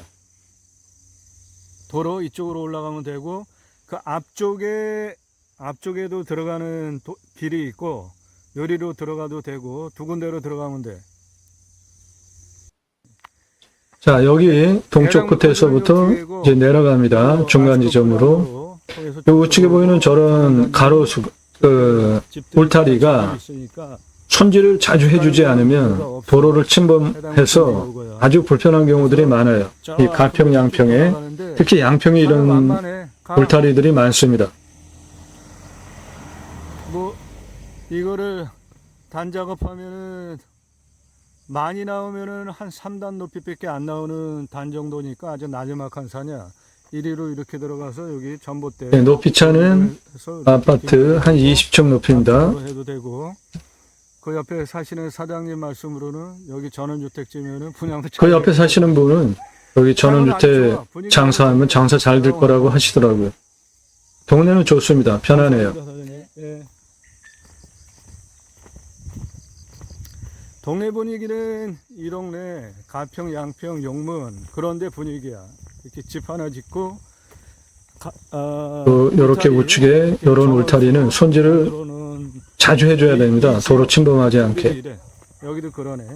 도로 이쪽으로 올라가면 되고 그 앞쪽에도 들어가는 길이 있고 요리로 들어가도 되고 두 군데로 들어가면 돼. 자, 여기 동쪽 끝에서부터 이제 내려갑니다. 중간 지점으로. 이 우측에 보이는 저런 가로수, 울타리가 손질을 자주 해주지 않으면 도로를 침범해서 아주 불편한 경우들이 많아요. 이 가평, 양평에, 특히 양평에 이런 울타리들이 많습니다. 뭐 이거를 단작업하면은 많이 나오면은 한 3단 높이밖에 안 나오는 단 정도니까 아주 나지막한 산이야. 이리로 이렇게 들어가서 여기 전봇대. 네, 높이 차는 아파트 한 20층 높이입니다. 해도 되고 그 옆에 사시는 사장님 말씀으로는 여기 전원주택지면은 분양도 그 옆에 사시는 분은 여기 전원주택 장사하면 장사 잘 될 거라고 하시더라고요. 동네는 좋습니다. 편안해요. 예. 동네 분위기는 이 동네 가평, 양평, 용문 그런데 분위기야. 이렇게 집 하나 짓고 이렇게 우측에 이런 울타리는 손질을 자주 해줘야 됩니다. 도로 침범하지 않게. 여기도 그러네.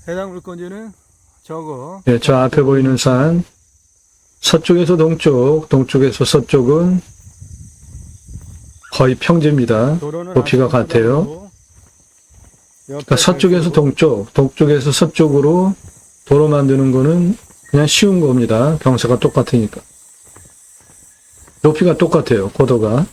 해당 물건지는 저거. 예, 저 앞에 보이는 산 서쪽에서 동쪽, 동쪽에서 서쪽은 거의 평지입니다. 높이가 같아요. 그러니까 서쪽에서 동쪽, 동쪽에서 서쪽으로 도로 만드는 거는 그냥 쉬운 겁니다. 경사가 똑같으니까. 높이가 똑같아요. 고도가.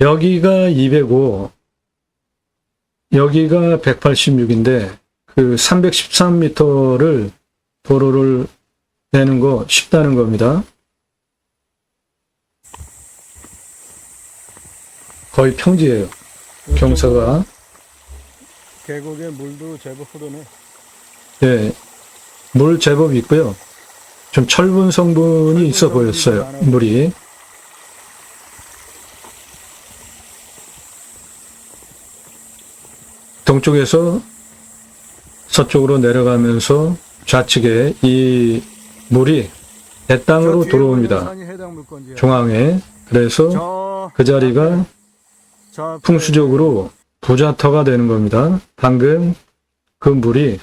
여기가 205, 여기가 186인데 그 313m를 도로를 내는 거 쉽다는 겁니다. 거의 평지예요. 경사가. 계곡에 물도 제법 흐르네. 네, 물 제법 있고요. 좀 철분 성분이 있어 보였어요. 물이. 동쪽에서 서쪽으로 내려가면서 좌측에 이 물이 내 땅으로 들어옵니다. 중앙에. 그래서 그 자리가 풍수적으로 부자터가 되는 겁니다. 방금 그 물이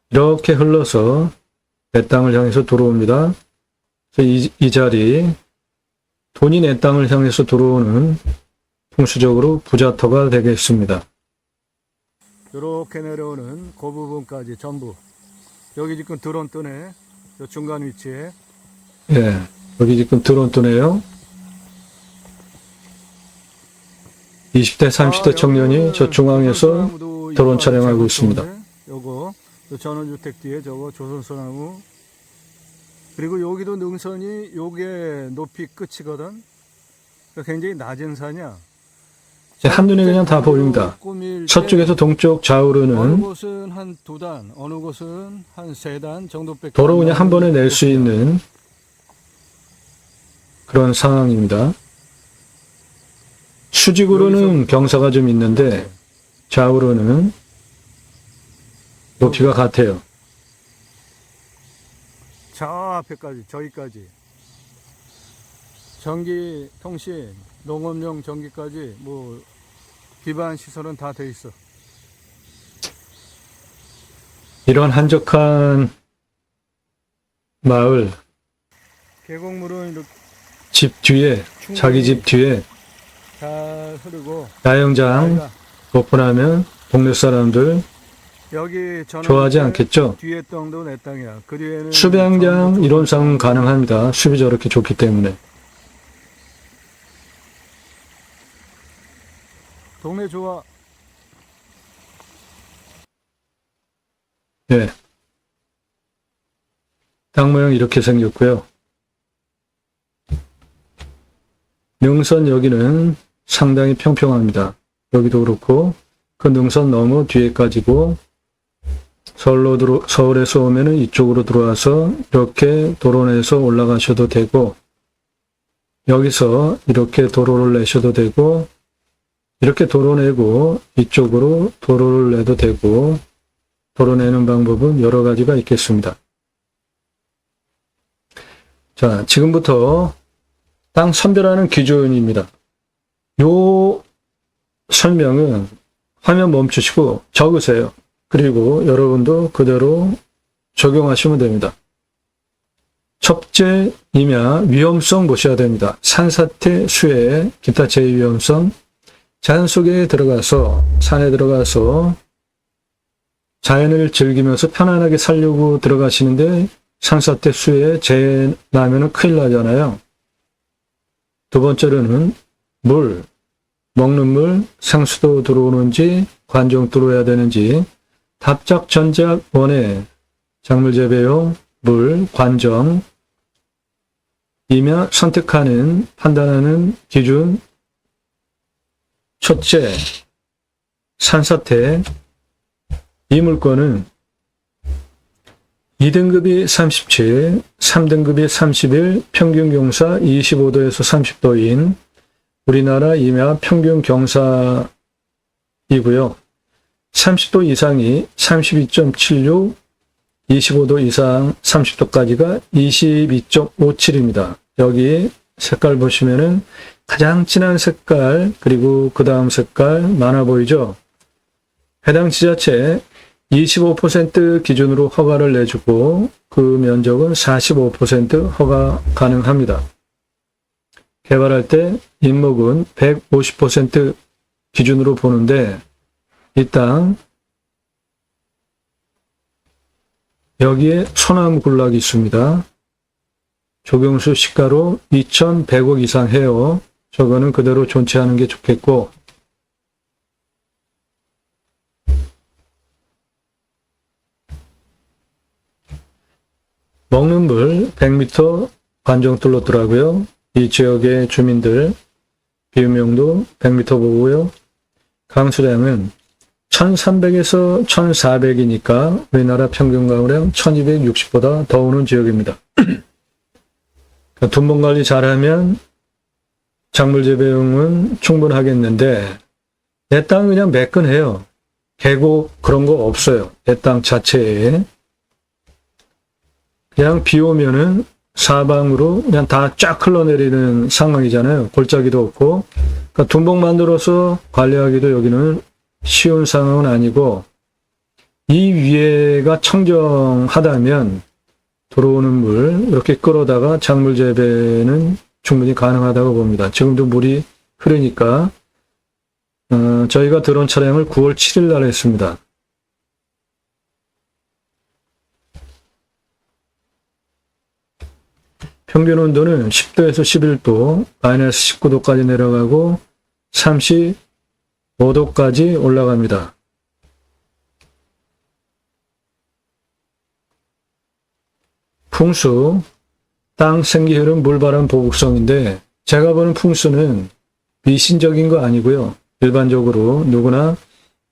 이렇게 흘러서 내 땅을 향해서 들어옵니다. 이 자리, 돈이 내 땅을 향해서 들어오는 풍수적으로 부자터가 되겠습니다. 이렇게 내려오는 그 부분까지 전부. 여기 지금 드론 뜨네. 저 중간 위치에. 예, 여기 지금 드론 뜨네요. 20대, 30대 청년이 저 중앙에서 드론 촬영하고 있습니다. 요거 전원주택 뒤에 저거 조선소나무 그리고 여기도 능선이 요게 높이 끝이거든. 그러니까 굉장히 낮은 산이야. 한눈에 그냥 다 보입니다. 꾸밀 때 서쪽에서 동쪽 어느 좌우로는 곳은 한 2단, 어느 곳은 한 3단 정도밖에 도로 안 그냥 한 번에 나오는 낼 수 높이야. 있는 그런 상황입니다. 수직으로는 여기서부터 경사가 좀 있는데 좌우로는 높이가 같아요. 저 앞에까지, 저기까지. 전기, 통신, 농업용 전기까지 뭐 기반 시설은 다 돼 있어. 이런 한적한 마을, 계곡물은 이렇게 집 뒤에, 자기 집 뒤에 잘 흐르고 야영장 여기가 오픈하면 동네 사람들 여기 저는 좋아하지 않겠죠? 뒤에 땅도 내 땅이야. 그 뒤에는 수배양장 전부 이론상 가능합니다. 숲이 저렇게 좋기 때문에. 동네 좋아. 네. 땅 모양 이렇게 생겼고요. 능선 여기는 상당히 평평합니다. 여기도 그렇고 그 능선 너무 뒤에까지고 서울에서 오면은 이쪽으로 들어와서 이렇게 도로 내서 올라가셔도 되고 여기서 이렇게 도로를 내셔도 되고 이렇게 도로 내고 이쪽으로 도로를 내도 되고 도로 내는 방법은 여러 가지가 있겠습니다. 자, 지금부터 땅 선별하는 기준입니다. 요 설명은 화면 멈추시고 적으세요. 그리고 여러분도 그대로 적용하시면 됩니다. 첫째, 임야, 위험성 보셔야 됩니다. 산사태, 수해, 기타 재해 위험성, 자연 속에 들어가서, 산에 들어가서 자연을 즐기면서 편안하게 살려고 들어가시는데 산사태, 수해, 재해 나면은 큰일 나잖아요. 두 번째로는 물, 먹는 물, 상수도 들어오는지, 관정 들어와야 되는지, 답작, 전작, 원해, 작물 재배용, 물, 관정, 임야 선택하는, 판단하는 기준, 첫째, 산사태, 이 물건은 2등급이 37, 3등급이 31, 평균 경사 25도에서 30도인 우리나라 임야 평균 경사이고요. 30도 이상이 32.76, 25도 이상 30도까지가 22.57입니다. 여기 색깔 보시면은 가장 진한 색깔 그리고 그 다음 색깔 많아 보이죠? 해당 지자체 25% 기준으로 허가를 내주고 그 면적은 45% 허가 가능합니다. 개발할 때 인목은 150% 기준으로 보는데 이 땅 여기에 소나무 군락이 있습니다. 조경수 시가로 2,100억 이상 해요. 저거는 그대로 존치하는 게 좋겠고 먹는 물 100m 관정 뚫었더라고요. 이 지역의 주민들 비움용도 100m 보고요. 강수량은 1300에서 1400이니까 우리나라 평균 가물량 1260보다 더 오는 지역입니다. 그러니까 둔봉관리 잘하면 작물 재배용은 충분하겠는데 내 땅은 그냥 매끈해요. 계곡 그런 거 없어요. 내 땅 자체에. 그냥 비 오면은 사방으로 그냥 다 쫙 흘러내리는 상황이잖아요. 골짜기도 없고. 그러니까 둔봉 만들어서 관리하기도 여기는 쉬운 상황은 아니고 이 위에가 청정하다면 들어오는 물 이렇게 끌어다가 작물 재배는 충분히 가능하다고 봅니다. 지금도 물이 흐르니까 저희가 드론 촬영을 9월 7일 날 했습니다. 평균 온도는 10도에서 11도, 마이너스 19도까지 내려가고 35도까지 올라갑니다. 풍수, 땅, 생기, 흐름, 물바람, 보국성인데 제가 보는 풍수는 미신적인 거 아니고요. 일반적으로 누구나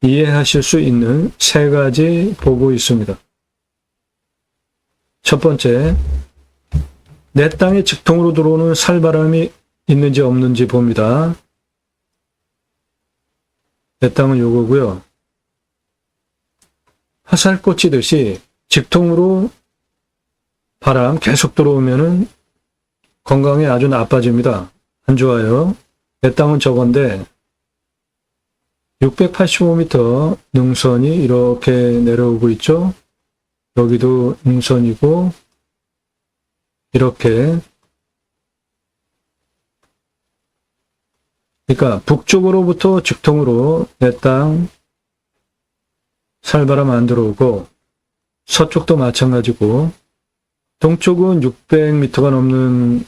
이해하실 수 있는 세 가지 보고 있습니다. 첫 번째, 내 땅에 직통으로 들어오는 살바람이 있는지 없는지 봅니다. 내 땅은 요거고요. 화살 꽂히듯이 직통으로 바람 계속 들어오면은 건강에 아주 나빠집니다. 안 좋아요. 내 땅은 저건데 685m 능선이 이렇게 내려오고 있죠. 여기도 능선이고 이렇게, 그러니까 북쪽으로부터 직통으로 내 땅 살바람 안 들어오고 서쪽도 마찬가지고 동쪽은 600m가 넘는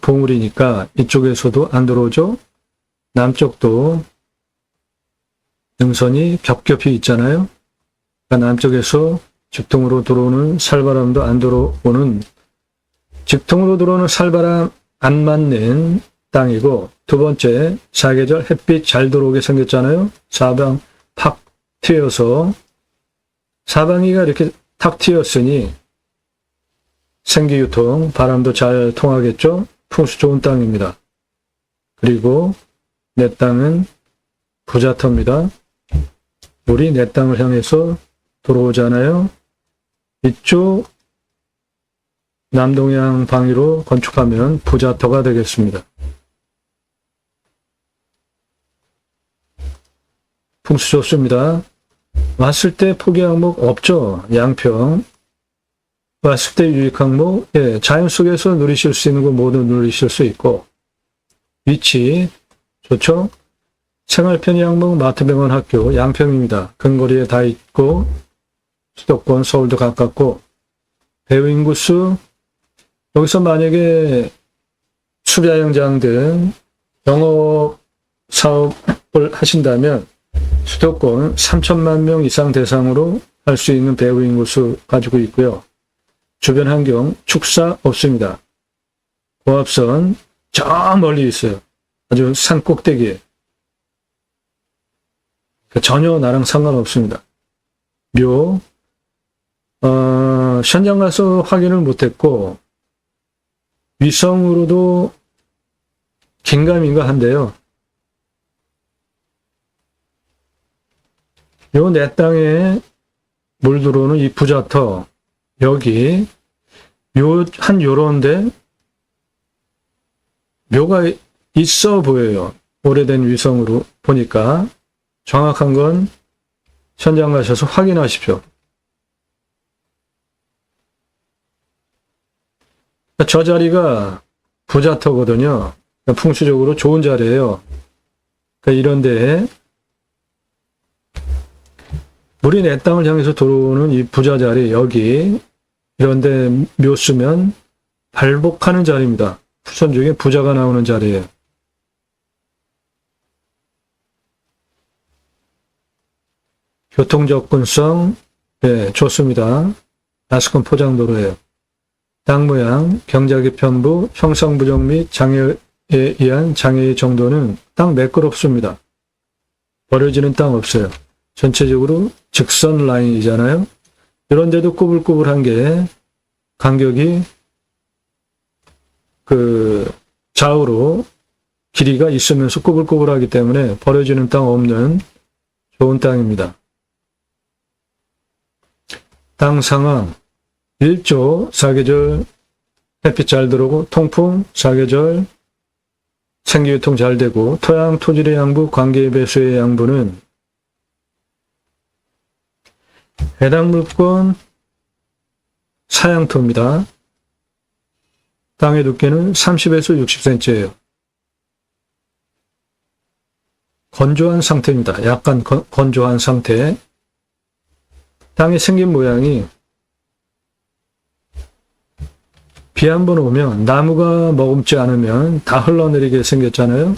봉우리니까 이쪽에서도 안 들어오죠. 남쪽도 능선이 겹겹이 있잖아요. 그러니까 남쪽에서 직통으로 들어오는 살바람도 안 들어오는, 직통으로 들어오는 살바람 안 맞는 땅이고, 두 번째, 사계절 햇빛 잘 들어오게 생겼잖아요. 사방 팍 트여서, 사방이가 이렇게 탁 트였으니 생기유통, 바람도 잘 통하겠죠. 풍수 좋은 땅입니다. 그리고 내 땅은 부자터입니다. 물이 내 땅을 향해서 들어오잖아요. 이쪽 남동향 방위로 건축하면 부자터가 되겠습니다. 풍수 좋습니다. 왔을 때 포기 항목 없죠. 양평. 왔을 때 유익 항목, 예, 자연 속에서 누리실 수 있는 거 모두 누리실 수 있고, 위치 좋죠. 생활 편의 항목 마트병원 학교 양평입니다. 근거리에 다 있고 수도권 서울도 가깝고, 배우 인구수 여기서 만약에 수자영장 등 영업 사업을 하신다면 수도권 3천만 명 이상 대상으로 할 수 있는 배우 인구수 가지고 있고요. 주변 환경 축사 없습니다. 고압선 저 멀리 있어요. 아주 산 꼭대기에. 전혀 나랑 상관없습니다. 묘, 현장 가서 확인을 못했고 위성으로도 긴가민가 한데요. 요 내 땅에 물 들어오는 이 부자터, 여기 한 요런데 묘가 있어 보여요. 오래된 위성으로 보니까. 정확한 건 현장 가셔서 확인하십시오. 저 자리가 부자터거든요. 풍수적으로 좋은 자리예요. 이런 데에 물이 내 땅을 향해서 들어오는 이 부자 자리, 여기 이런 데 묘 쓰면 발복하는 자리입니다. 후손 중에 부자가 나오는 자리예요. 교통 접근성, 네, 좋습니다. 나스콘 포장도로예요. 땅 모양, 경작의 편부, 형상 부정 및 장애에 의한 장애의 정도는 땅 매끄럽습니다. 버려지는 땅 없어요. 전체적으로 직선 라인이잖아요. 이런 데도 꾸불꾸불한 게 간격이 좌우로 길이가 있으면서 꾸불꾸불하기 때문에 버려지는 땅 없는 좋은 땅입니다. 땅 상황, 일조, 사계절, 햇빛 잘 들어오고, 통풍, 사계절, 생기유통 잘 되고, 토양, 토질의 양부, 관계 배수의 양부는 해당 물권 사양토입니다. 땅의 두께는 30에서 60cm예요. 건조한 상태입니다. 약간 건조한 상태. 땅이 생긴 모양이 비 한 번 오면 나무가 머금지 않으면 다 흘러내리게 생겼잖아요.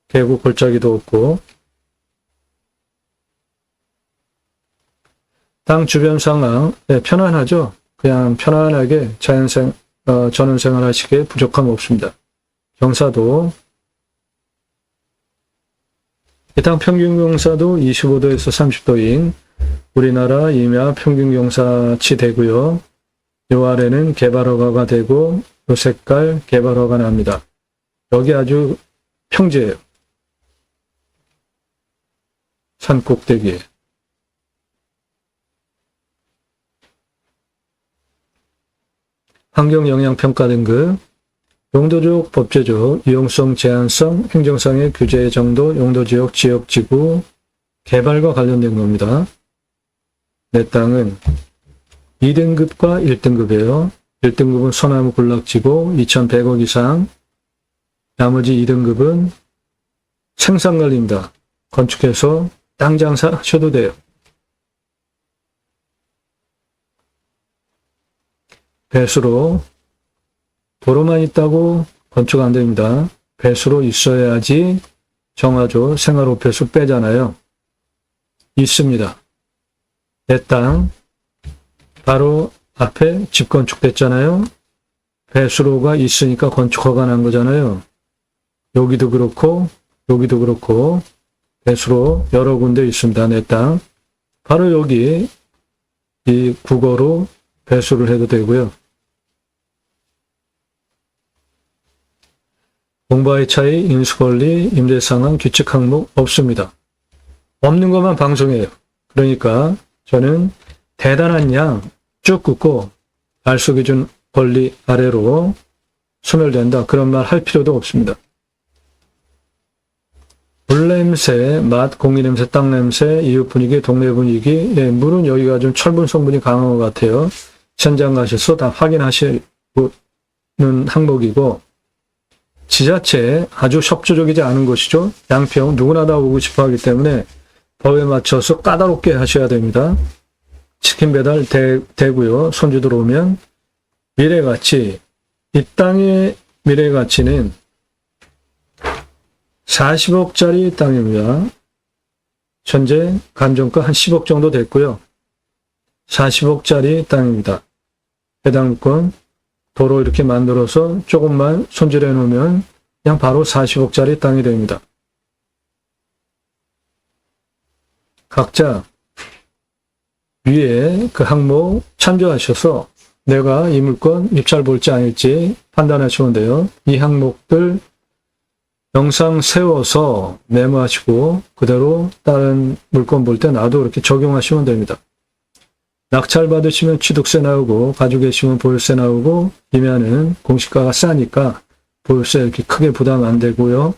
계곡 골짜기도 없고. 땅 주변 상황, 네, 편안하죠. 그냥 편안하게 자연생 전원생활 하시기에 부족함 없습니다. 경사도 해당 평균 경사도 25도에서 30도인 우리나라 임야 평균 경사치 되고요. 요 아래는 개발허가가 되고 요 색깔 개발허가 납니다. 여기 아주 평지예요. 산 꼭대기에. 환경영향평가 등급, 용도적, 법제적, 유용성, 제한성, 행정상의 규제 정도, 용도지역, 지역지구, 개발과 관련된 겁니다. 내 땅은 2등급과 1등급이에요. 1등급은 소나무 군락지고 2,100억 이상, 나머지 2등급은 생산관리입니다. 건축해서 땅 장사하셔도 돼요. 배수로, 도로만 있다고 건축 안 됩니다. 배수로 있어야지 정화조, 생활호폐수 빼잖아요. 있습니다. 내 땅 바로 앞에 집 건축됐잖아요. 배수로가 있으니까 건축허가 난 거잖아요. 여기도 그렇고 여기도 그렇고 배수로 여러 군데 있습니다. 내 땅 바로 여기 이 국어로 배수를 해도 되고요. 공바의 차이, 인수권리, 임대상황, 규칙 항목 없습니다. 없는 것만 방송해요. 그러니까 저는 대단한 양 쭉 긋고 알속기준 권리 아래로 소멸된다. 그런 말 할 필요도 없습니다. 물 냄새, 맛, 공기 냄새, 땅 냄새, 이웃 분위기, 동네 분위기. 예, 물은 여기가 좀 철분 성분이 강한 것 같아요. 현장 가셔서 다 확인하시는 항목이고, 지자체 아주 협조적이지 않은 것이죠. 양평 누구나 다 오고 싶어 하기 때문에 법에 맞춰서 까다롭게 하셔야 됩니다. 치킨 배달 되고요. 손주들 오면 미래가치, 이 땅의 미래가치는 40억짜리 땅입니다. 현재 감정가 한 10억 정도 됐고요. 40억짜리 땅입니다. 해당 물건 도로 이렇게 만들어서 조금만 손질해 놓으면 그냥 바로 40억짜리 땅이 됩니다. 각자 위에 그 항목 참조하셔서 내가 이 물건 입찰 볼지 아닐지 판단하시면 돼요. 이 항목들 영상 세워서 메모하시고 그대로 다른 물건 볼 때 나도 이렇게 적용하시면 됩니다. 낙찰 받으시면 취득세 나오고 가지고 계시면 보유세 나오고 임야는 공시가가 싸니까 보유세 이렇게 크게 부담 안 되고요.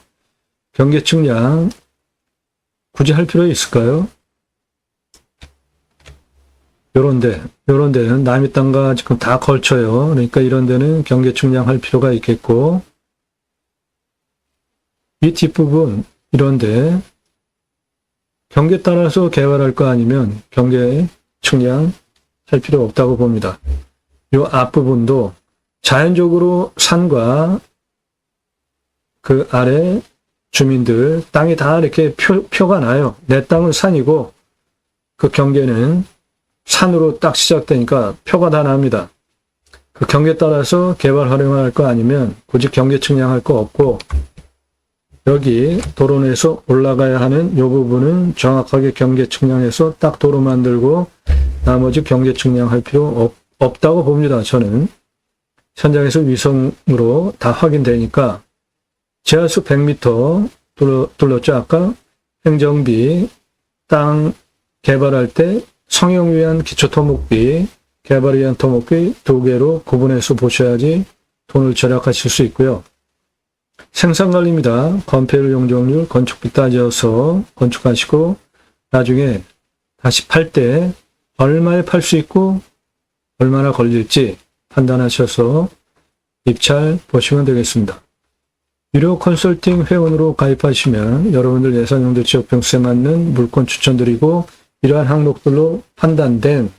경계 측량 굳이 할 필요 있을까요? 요런 데는 남의 땅과 지금 다 걸쳐요. 그러니까 이런 데는 경계 측량할 필요가 있겠고 이 뒷부분 이런데 경계 따라서 개발할 거 아니면 경계 측량 할 필요 없다고 봅니다. 이 앞부분도 자연적으로 산과 그 아래 주민들 땅이 다 이렇게 표가 나요. 내 땅은 산이고 그 경계는 산으로 딱 시작되니까 표가 다 납니다. 그 경계 따라서 개발 활용할 거 아니면 굳이 경계 측량할 거 없고 여기 도로 내에서 올라가야 하는 이 부분은 정확하게 경계 측량해서 딱 도로 만들고 나머지 경계 측량할 필요 없다고 봅니다. 저는 현장에서 위성으로 다 확인되니까 지하수 100m 둘렀죠. 아까 행정비, 땅 개발할 때 성형 위한 기초토목비, 개발을 위한 토목비 두 개로 구분해서 보셔야지 돈을 절약하실 수 있고요. 생산관리입니다. 건폐율, 용적률, 건축비 따져서 건축하시고 나중에 다시 팔 때 얼마에 팔 수 있고 얼마나 걸릴지 판단하셔서 입찰 보시면 되겠습니다. 유료 컨설팅 회원으로 가입하시면 여러분들 예산용도 지역병수에 맞는 물건 추천드리고 이러한 항목들로 판단된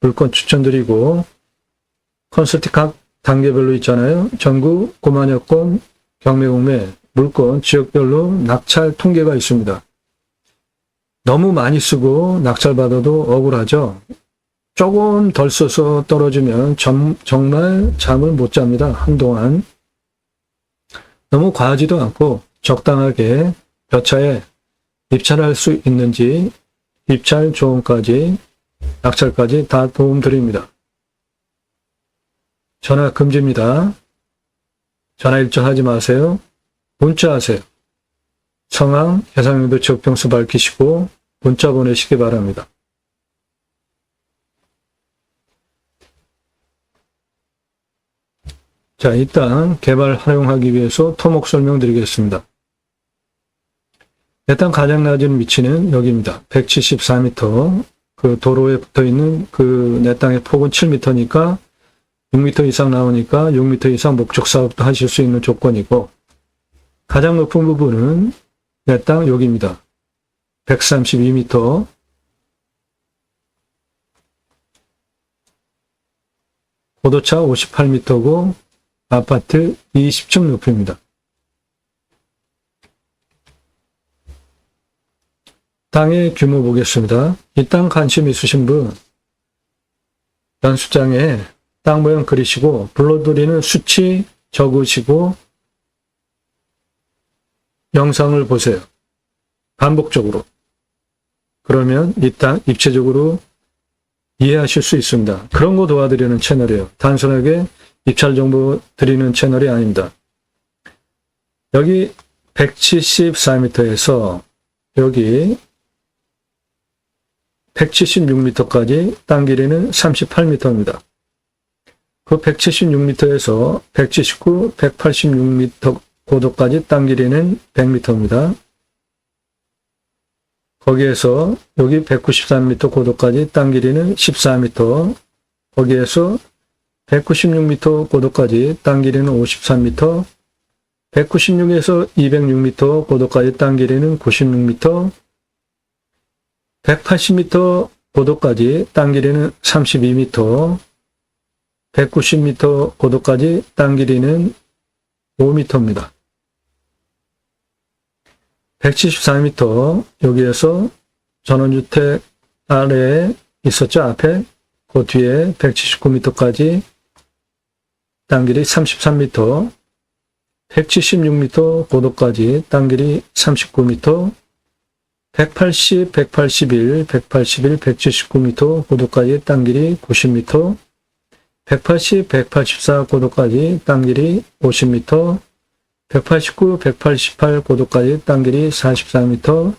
물건 추천드리고 컨설팅 각 단계별로 있잖아요. 전국 9만여 건 경매공매 물건 지역별로 낙찰 통계가 있습니다. 너무 많이 쓰고 낙찰받아도 억울하죠. 조금 덜 써서 떨어지면 정말 잠을 못 잡니다. 한동안. 너무 과하지도 않고 적당하게 몇 차에 입찰할 수 있는지 입찰 조언까지 낙찰까지 다 도움드립니다. 전화 금지입니다. 전화 일정하지 마세요. 문자하세요. 성함, 해상용도 적병수 밝히시고 문자 보내시기 바랍니다. 자, 일단 개발 활용하기 위해서 토목 설명드리겠습니다. 일단 가장 낮은 위치는 여기입니다. 174m. 그 도로에 붙어 있는 그 내 땅의 폭은 7m니까 6m 이상 나오니까 6m 이상 목적 사업도 하실 수 있는 조건이고, 가장 높은 부분은 내 땅 여기입니다. 132m. 고도차 58m고 아파트 20층 높이입니다. 땅의 규모 보겠습니다. 이 땅 관심 있으신 분 연습장에 땅 모양 그리시고 불러드리는 수치 적으시고 영상을 보세요. 반복적으로. 그러면 이 땅 입체적으로 이해하실 수 있습니다. 그런 거 도와드리는 채널이에요. 단순하게 입찰 정보 드리는 채널이 아닙니다. 여기 174m에서 여기 176m까지 땅 길이는 38m입니다. 그 176m에서 179, 186m 고도까지 땅 길이는 100m입니다. 거기에서 여기 193m 고도까지 땅 길이는 14m, 거기에서 196m 고도까지 땅 길이는 53m, 196에서 206m 고도까지 땅 길이는 96m, 180m 고도까지 땅 길이는 32m, 190m 고도까지 땅 길이는 5m입니다. 174m 여기에서 전원주택 아래에 있었죠. 앞에 그 뒤에 179m까지 땅 길이 33m, 176m 고도까지 땅 길이 39m, 180, 181, 181, 179m 고도까지 땅 길이 90m, 180, 184 고도까지 땅 길이 50m, 189, 188 고도까지 땅 길이 44m,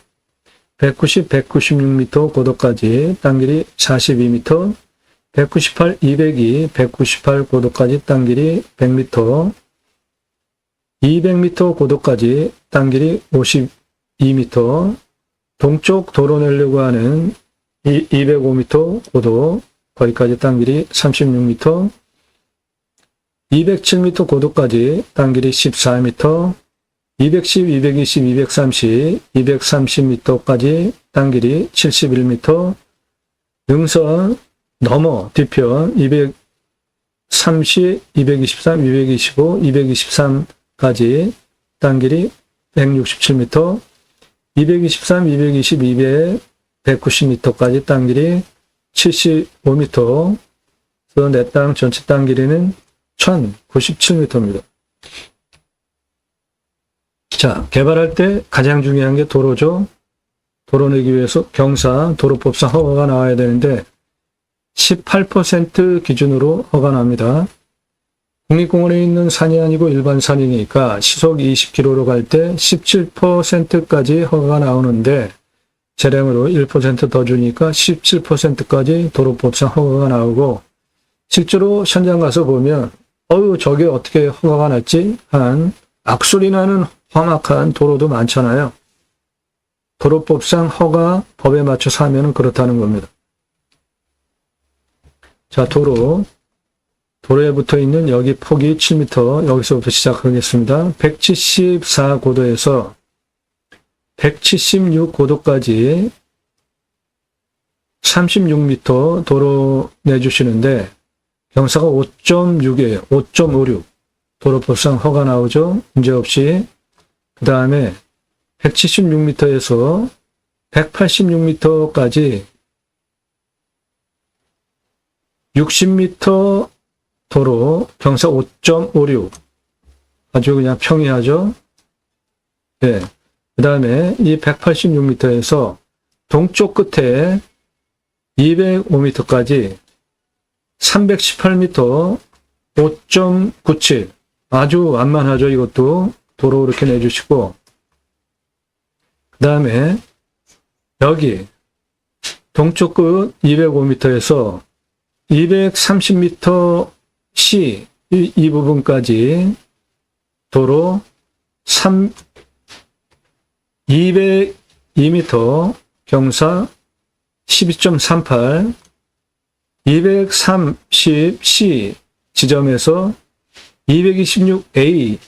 190, 196m 고도까지 땅 길이 42m, 198, 202, 198 고도까지 땅 길이 100m, 200m 고도까지 땅 길이 52m, 동쪽 도로 내려고 하는 205m 고도, 거기까지 땅 길이 36m, 207m 고도까지 땅 길이 14m, 210, 220, 230, 230m까지 땅 길이 71m, 능선 넘어 뒤편 230, 223, 225, 223까지 땅 길이 167m, 223, 220, 200, 190m까지 땅 길이 75m, 그래서 내 땅 전체 땅 길이는 1097m입니다. 자, 개발할 때 가장 중요한 게 도로죠. 도로 내기 위해서 경사, 도로법상 허가가 나와야 되는데 18% 기준으로 허가 납니다. 국립공원에 있는 산이 아니고 일반 산이니까 시속 20km로 갈 때 17%까지 허가가 나오는데 재량으로 1% 더 주니까 17%까지 도로법상 허가가 나오고, 실제로 현장 가서 보면 저게 어떻게 허가가 났지? 한 악소리 나는 험악한 도로도 많잖아요. 도로법상 허가 법에 맞춰서 하면 그렇다는 겁니다. 자, 도로에 붙어 있는 여기 폭이 7m, 여기서부터 시작하겠습니다. 174고도에서 176고도까지 36m 도로 내주시는데 경사가 5.6이에요. 5.56. 도로법상 허가 나오죠. 문제없이. 그 다음에 176m에서 186m까지 60m 도로 경사 5.56. 아주 그냥 평이하죠. 예. 그 다음에 이 186m에서 동쪽 끝에 205m까지 318m 5.97. 아주 완만하죠. 이것도 도로 이렇게 내주시고, 그 다음에 여기 동쪽 끝 205m에서 230m C 이 부분까지 도로 202m 경사 12.38, 230C 지점에서 226A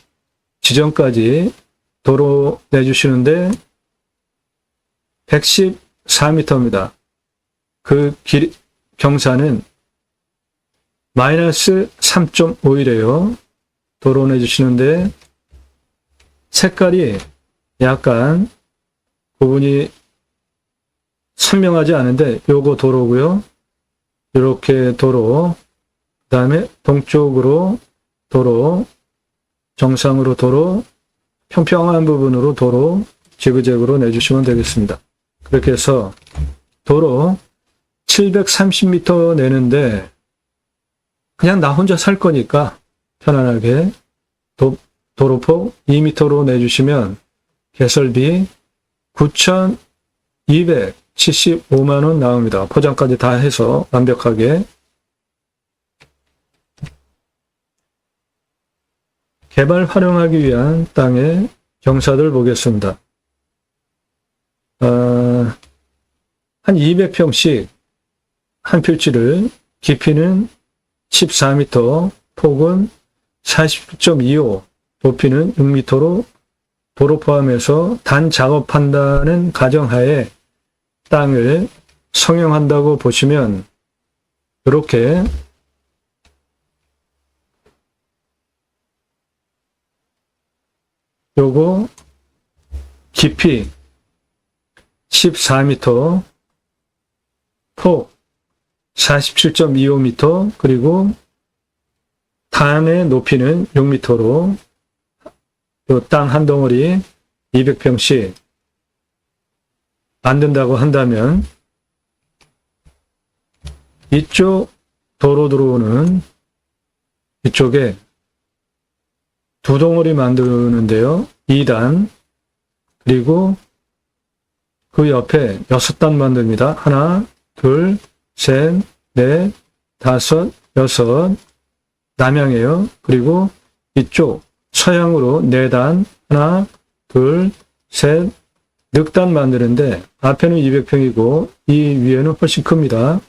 지점까지 도로 내주시는데 114m입니다. 그 경사는 마이너스 3.5이래요. 도로 내주시는데 색깔이 약간 구분이 선명하지 않은데 요거 도로고요. 이렇게 도로, 그 다음에 동쪽으로 도로, 정상으로 도로, 평평한 부분으로 도로, 지그재그로 내주시면 되겠습니다. 그렇게 해서 도로 730m 내는데 그냥 나 혼자 살 거니까 편안하게 도로폭 2m로 내주시면 개설비 9,275만 원 나옵니다. 포장까지 다 해서 완벽하게. 개발 활용하기 위한 땅의 경사들 보겠습니다. 한 200평씩 한 필지를 깊이는 14m, 폭은 49.25, 높이는 6m로 도로 포함해서 단 작업한다는 가정하에 땅을 성형한다고 보시면 이렇게 요거 깊이 14m, 폭 47.25m, 그리고 단의 높이는 6m로 요 땅 한 덩어리 200평씩 만든다고 한다면 이쪽 도로 들어오는 이쪽에 두 덩어리 만드는데요. 2단, 그리고 그 옆에 6단 만듭니다. 하나, 둘, 셋, 넷, 다섯, 여섯, 남향이에요. 그리고 이쪽 서향으로 4단, 하나, 둘, 셋, 늑단 만드는데 앞에는 200평이고 이 위에는 훨씬 큽니다.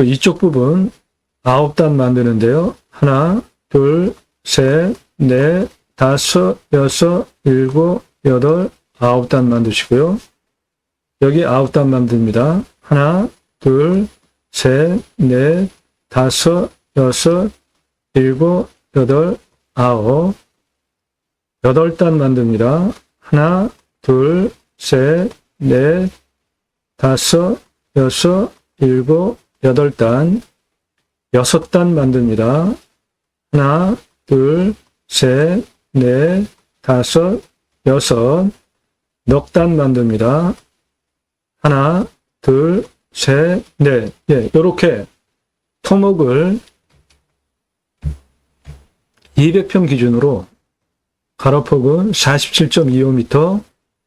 이쪽 부분 9단 만드는데요. 하나, 둘, 셋, 넷, 다섯, 여섯, 일곱, 여덟, 9단 만드시고요. 여기 9단 만듭니다. 하나, 둘, 셋, 넷, 다섯, 여섯, 일곱, 여덟, 9. 8단 만듭니다. 하나, 둘, 셋, 넷, 다섯, 여섯, 일곱, 8단. 6단 만듭니다. 하나, 둘, 셋, 넷, 다섯, 여섯. 넉 단 만듭니다. 하나, 둘, 셋, 넷. 예, 요렇게 토목을 200평 기준으로 가로폭은 47.25m,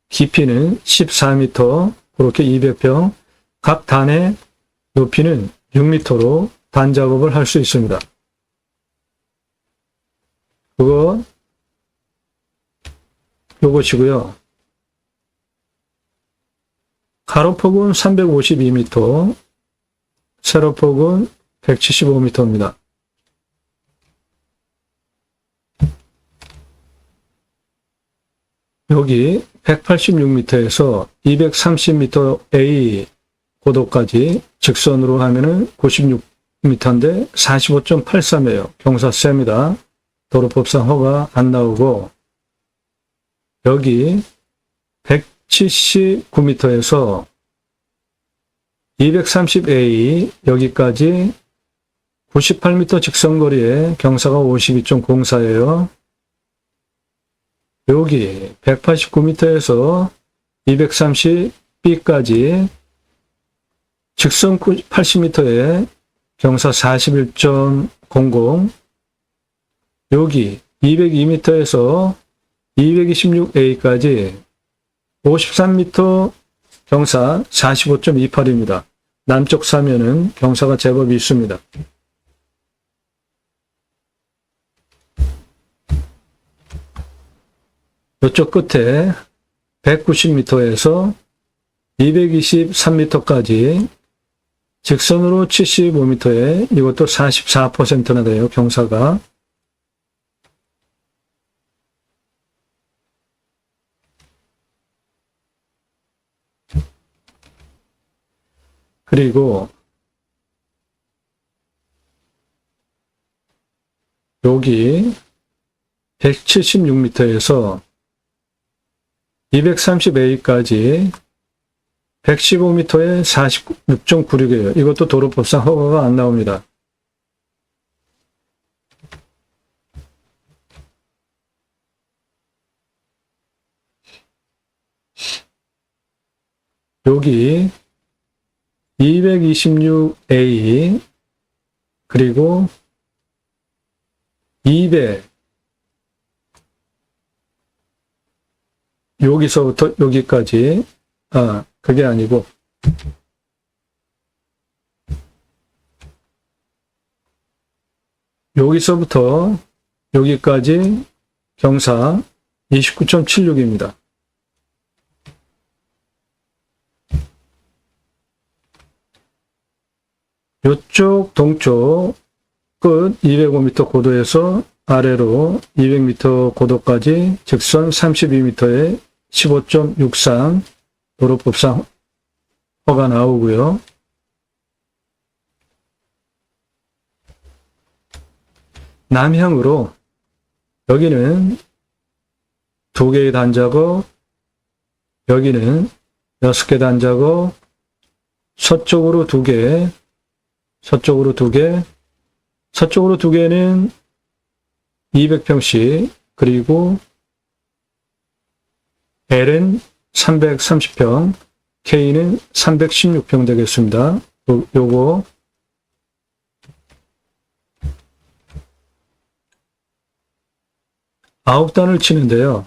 깊이는 14m, 그렇게 200평, 각 단의 높이는 6m로 단 작업을 할 수 있습니다. 요것이고요. 가로폭은 352m, 세로폭은 175m입니다. 여기 186m에서 230m A 고도까지 직선으로 하면은 96m인데 45.83이에요. 경사 셉니다. 도로법상 허가 안 나오고, 여기 179m에서 230A 여기까지 98m 직선거리에 경사가 52.04예요. 여기 189m에서 230B까지 직선 80m에 경사 41.00, 여기 202m에서 226A까지 53m 경사 45.28입니다. 남쪽 사면은 경사가 제법 있습니다. 이쪽 끝에 190m에서 223m까지 직선으로 75m에 이것도 44%나 돼요. 경사가. 그리고 여기 176m에서 230A까지 115m에 46.96이에요. 이것도 도로법상 허가가 안 나옵니다. 여기 226A 그리고 200 여기서부터 여기까지 그게 아니고 여기서부터 여기까지 경사 29.76입니다. 이쪽 동쪽 끝 205m 고도에서 아래로 200m 고도까지 직선 32m에 15.63 도로법상 허가 나오고요. 남향으로 여기는 2개의 단작업, 여기는 6개 단작업, 서쪽으로 2개, 서쪽으로 2개, 서쪽으로 2개는 200평씩, 그리고 L은 330평, K는 316평 되겠습니다. 요거 아홉 단을 치는데요.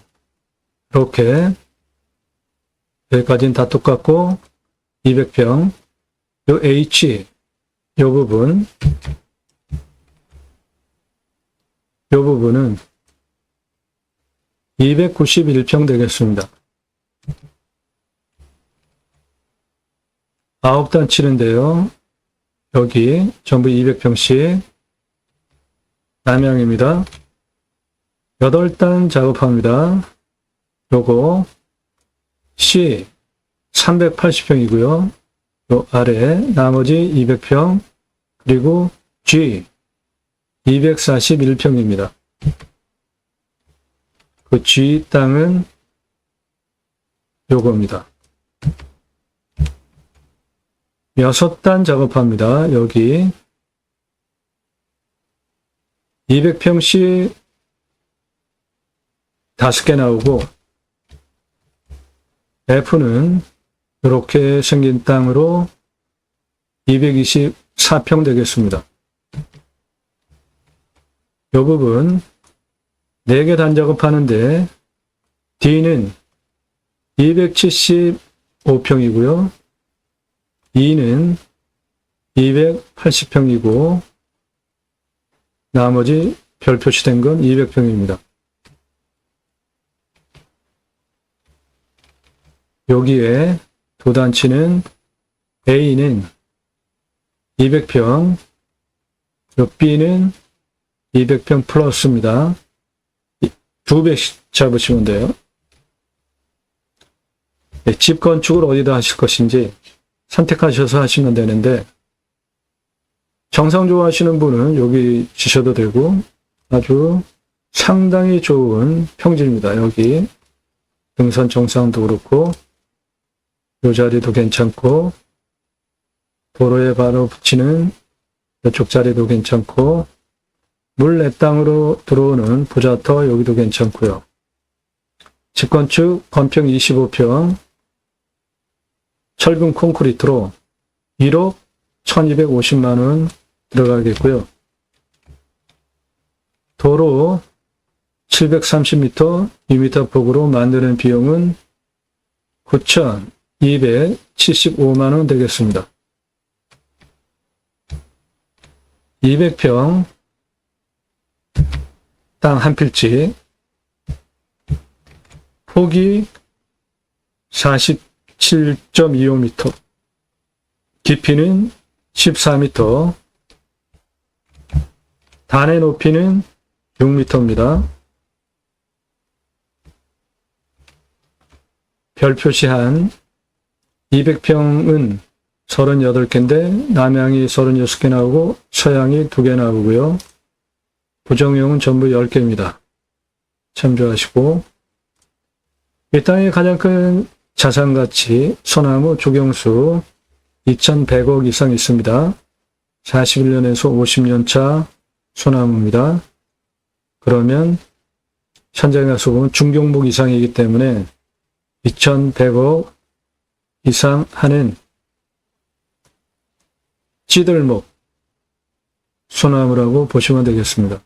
이렇게 여기까지는 다 똑같고 200평, 요 H 요 부분은 291평 되겠습니다. 아홉 단 치는데요. 여기 전부 200평씩 남향입니다. 8단 작업합니다. 요거 C 380평이고요. 요 아래 나머지 200평 그리고 G 241평입니다. 그 G 땅은 요겁니다. 6단 작업합니다. 여기 200평씩 5개 나오고 F는 이렇게 생긴 땅으로 224평 되겠습니다. 이 부분 4개 단작업하는데 D는 275평이고요. E는 280평이고 나머지 별 표시된 건 200평입니다. 여기에 도단치는 A는 200평, 요 B는 200평 플러스입니다. 2배씩 잡으시면 돼요. 집 건축을 어디다 하실 것인지 선택하셔서 하시면 되는데 정상 좋아하시는 분은 여기 지셔도 되고 아주 상당히 좋은 평지입니다. 여기 등산 정상도 그렇고 요 자리도 괜찮고 도로에 바로 붙이는 이쪽 자리도 괜찮고, 물 내 땅으로 들어오는 부자터 여기도 괜찮고요. 집건축 건평 25평, 철근 콘크리트로 1억 1250만원 들어가겠고요. 도로 730m, 2m 폭으로 만드는 비용은 9,275만원 되겠습니다. 200평 땅 한 필지, 폭이 47.25m, 깊이는 14m, 단의 높이는 6m입니다. 별 표시한 200평은 38개인데 남향이 36개 나오고 서향이 2개 나오고요. 부정용은 전부 10개입니다. 참조하시고, 이 땅의 가장 큰 자산가치 소나무 조경수 2,100억 이상 있습니다. 41년에서 50년 차 소나무입니다. 그러면 현장에 가서 보면 중경목 이상이기 때문에 2,100억 이상 하는 찌들목 소나무라고 보시면 되겠습니다.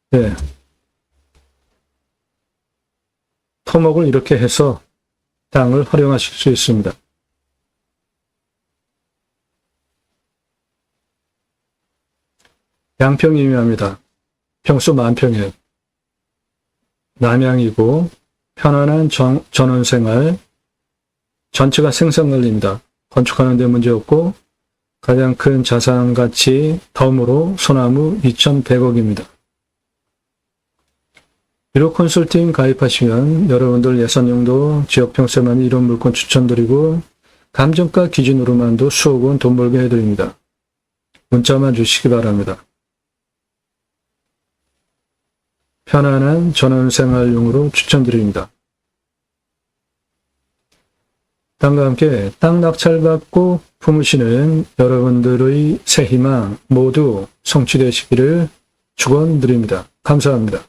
네. 토목을 이렇게 해서 땅을 활용하실 수 있습니다. 양평이 유명합니다. 평수 10,000평이에요. 남향이고 편안한 전원생활, 전체가 생산관리입니다. 건축하는 데 문제 없고 가장 큰 자산가치 덤으로 소나무 2,100억입니다. 1호 컨설팅 가입하시면 여러분들 예산용도 지역평세만 이런 물건 추천드리고 감정가 기준으로만도 수억 원 돈 벌게 해드립니다. 문자만 주시기 바랍니다. 편안한 전원생활용으로 추천드립니다. 땅과 함께 땅 낙찰받고 품으시는 여러분들의 새 희망 모두 성취되시기를 축원드립니다. 감사합니다.